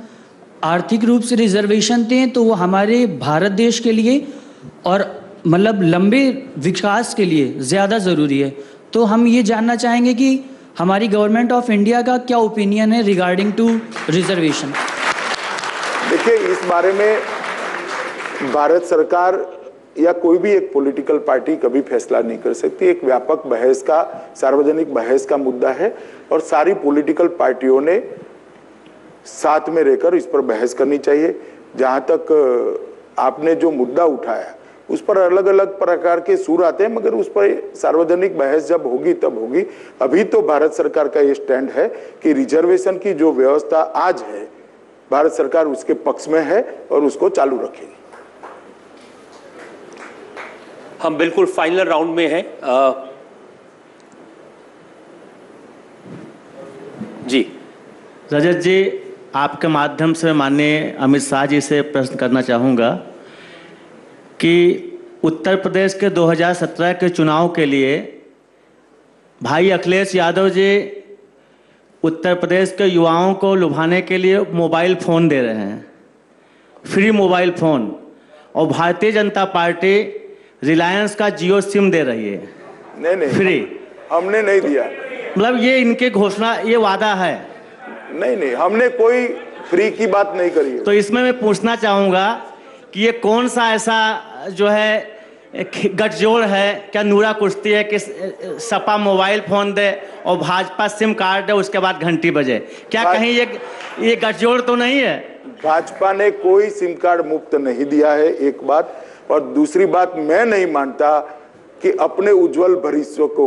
आर्थिक रूप से रिजर्वेशन दें तो वो हमारे भारत देश के लिए और मतलब लंबे विकास के लिए ज़्यादा ज़रूरी है। तो हम ये जानना चाहेंगे कि हमारी गवर्नमेंट ऑफ इंडिया का क्या ओपिनियन है रिगार्डिंग टू रिजर्वेशन। देखिए, इस बारे में भारत सरकार या कोई भी एक पॉलिटिकल पार्टी कभी फैसला नहीं कर सकती। एक व्यापक बहस का, सार्वजनिक बहस का मुद्दा है और सारी पॉलिटिकल पार्टियों ने साथ में रहकर इस पर बहस करनी चाहिए। जहां तक आपने जो मुद्दा उठाया उस पर अलग अलग प्रकार के सुर आते हैं, मगर उस पर सार्वजनिक बहस जब होगी तब होगी। अभी तो भारत सरकार का ये स्टैंड है कि रिजर्वेशन की जो व्यवस्था आज है, भारत सरकार उसके पक्ष में है और उसको चालू रखेगी। हम बिल्कुल फाइनल राउंड में हैं। जी रजत जी, आपके माध्यम से माननीय अमित शाह जी से प्रश्न करना चाहूँगा कि उत्तर प्रदेश के 2017 के चुनाव के लिए भाई अखिलेश यादव जी उत्तर प्रदेश के युवाओं को लुभाने के लिए मोबाइल फ़ोन दे रहे हैं, फ्री मोबाइल फ़ोन, और भारतीय जनता पार्टी रिलायंस का जियो सिम दे रही है। नहीं फ्री। हमने नहीं दिया। मतलब ये इनके घोषणा, ये वादा है? नहीं, हमने कोई फ्री की बात नहीं करी है। तो इसमें मैं पूछना चाहूँगा कि ये कौन सा ऐसा जो है गठजोड़ है, क्या नूरा कुश्ती है कि सपा मोबाइल फ़ोन दे और भाजपा सिम कार्ड दे, उसके बाद घंटी बजे? क्या कहीं ये गठजोड़ तो नहीं है? भाजपा ने कोई सिम कार्ड मुफ्त नहीं दिया है, एक बात। और दूसरी बात, मैं नहीं मानता कि अपने उज्जवल भविष्य को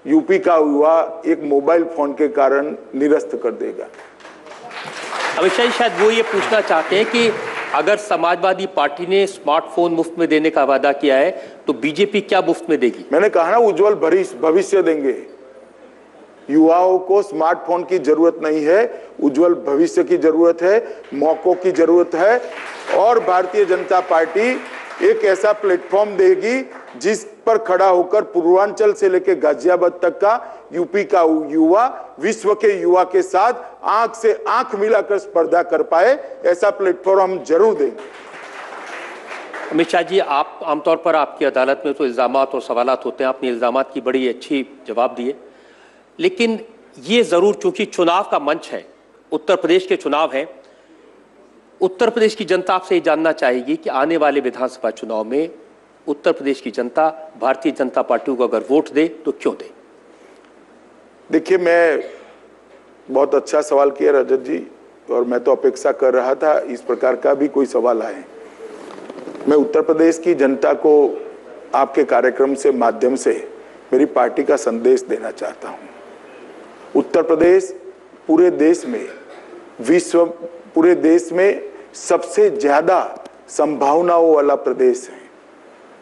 यूपी का युवा एक मोबाइल फोन के कारण निरस्त कर देगा। अमित शाह जी शायद वो ये पूछना चाहते हैं कि अगर समाजवादी पार्टी ने स्मार्टफोन मुफ्त में देने का वादा किया है तो बीजेपी क्या मुफ्त में देगी? मैंने कहा ना, उज्जवल भविष्य देंगे। युवाओं को स्मार्टफोन की जरूरत नहीं है, उज्जवल भविष्य की जरूरत है, मौकों की जरूरत है। और भारतीय जनता पार्टी एक ऐसा प्लेटफॉर्म देगी जिस पर खड़ा होकर पूर्वांचल से लेकर गाजियाबाद तक का यूपी का युवा विश्व के युवा के साथ आंख से आंख मिलाकर स्पर्धा कर पाए, ऐसा प्लेटफॉर्म हम जरूर देंगे। अमित शाह जी, आप आमतौर पर आपकी अदालत में तो इल्जामात और सवालात होते हैं, आपने इल्जामात की बड़ी अच्छी जवाब दिए, लेकिन ये जरूर चूंकि चुनाव का मंच है, उत्तर प्रदेश के चुनाव है, उत्तर प्रदेश की जनता आपसे ये जानना चाहेगी कि आने वाले विधानसभा चुनाव में उत्तर प्रदेश की जनता भारतीय जनता पार्टी को अगर वोट दे तो क्यों दे? देखिए, मैं बहुत अच्छा सवाल किया रजत जी, और मैं तो अपेक्षा कर रहा था इस प्रकार का भी कोई सवाल आए। मैं उत्तर प्रदेश की जनता को आपके कार्यक्रम से माध्यम से मेरी पार्टी का संदेश देना चाहता हूं। उत्तर प्रदेश पूरे देश में सबसे ज्यादा संभावनाओं वाला प्रदेश है,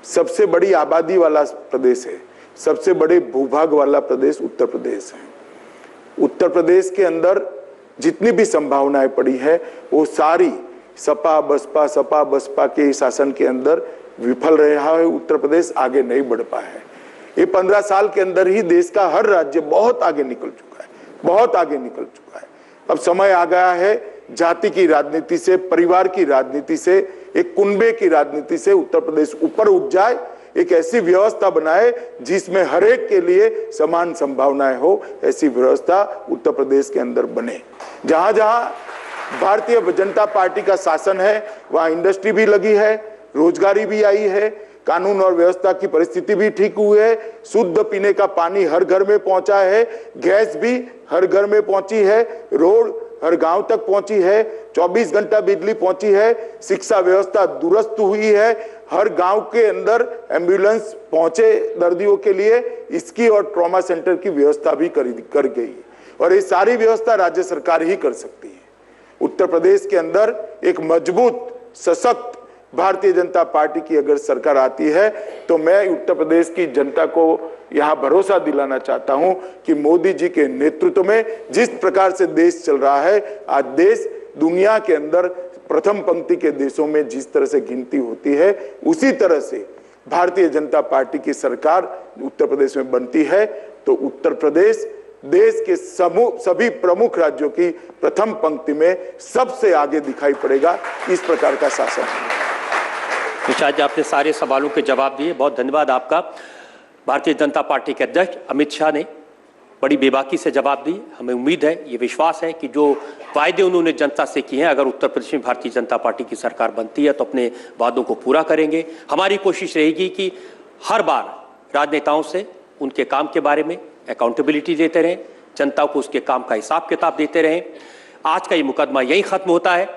सबसे बड़ी आबादी वाला प्रदेश है, सबसे बड़े भूभाग वाला प्रदेश उत्तर प्रदेश है। उत्तर प्रदेश के अंदर जितनी भी संभावनाएं पड़ी है वो सारी सपा बसपा के शासन के अंदर विफल रहा है। उत्तर प्रदेश आगे नहीं बढ़ पाया है। ये 15 साल के अंदर ही देश का हर राज्य बहुत आगे निकल चुका है, बहुत आगे निकल चुका है। अब समय आ गया है जाति की राजनीति से, परिवार की राजनीति से, एक कुनबे की राजनीति से उत्तर प्रदेश ऊपर उठ जाए, एक ऐसी व्यवस्था बनाए जिसमें हर एक के लिए समान संभावनाएं हो। ऐसी व्यवस्था उत्तर प्रदेश के अंदर बने। जहां जहां भारतीय जनता पार्टी का शासन है वहां इंडस्ट्री भी लगी है, रोजगारी भी आई है, कानून और व्यवस्था की परिस्थिति भी ठीक हुई है, शुद्ध पीने का पानी हर घर में पहुंचा है, गैस भी हर घर में पहुंची है, रोड हर गांव तक पहुंची है, 24 घंटा बिजली पहुंची है, शिक्षा व्यवस्था दुरुस्त हुई है, हर गांव के अंदर एम्बुलेंस पहुंचे दर्दियों के लिए, इसकी और ट्रॉमा सेंटर की व्यवस्था भी कर गई। और ये सारी व्यवस्था राज्य सरकार ही कर सकती है। उत्तर प्रदेश के अंदर एक मजबूत सशक्त भारतीय जनता पार्टी की अगर सरकार आती है तो मैं उत्तर प्रदेश की जनता को यहां भरोसा दिलाना चाहता हूं कि मोदी जी के नेतृत्व में जिस प्रकार से देश चल रहा है, आज देश दुनिया के अंदर प्रथम पंक्ति के देशों में जिस तरह से गिनती होती है, उसी तरह से भारतीय जनता पार्टी की सरकार उत्तर प्रदेश में बनती है तो उत्तर प्रदेश देश के सभी प्रमुख राज्यों की प्रथम पंक्ति में सबसे आगे दिखाई पड़ेगा। इस प्रकार का शासन है। निषाद जी, आपने सारे सवालों के जवाब दिए, बहुत धन्यवाद आपका। भारतीय जनता पार्टी के अध्यक्ष अमित शाह ने बड़ी बेबाकी से जवाब दिए। हमें उम्मीद है, ये विश्वास है कि जो वायदे उन्होंने जनता से किए हैं, अगर उत्तर प्रदेश में भारतीय जनता पार्टी की सरकार बनती है तो अपने वादों को पूरा करेंगे। हमारी कोशिश रहेगी कि हर बार राजनेताओं से उनके काम के बारे में अकाउंटेबिलिटी देते रहें, जनता को उसके काम का हिसाब किताब देते रहें। आज का ये मुकदमा यहीं खत्म होता है।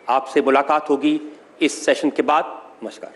आपसे मुलाकात होगी इस सेशन के बाद। नमस्कार।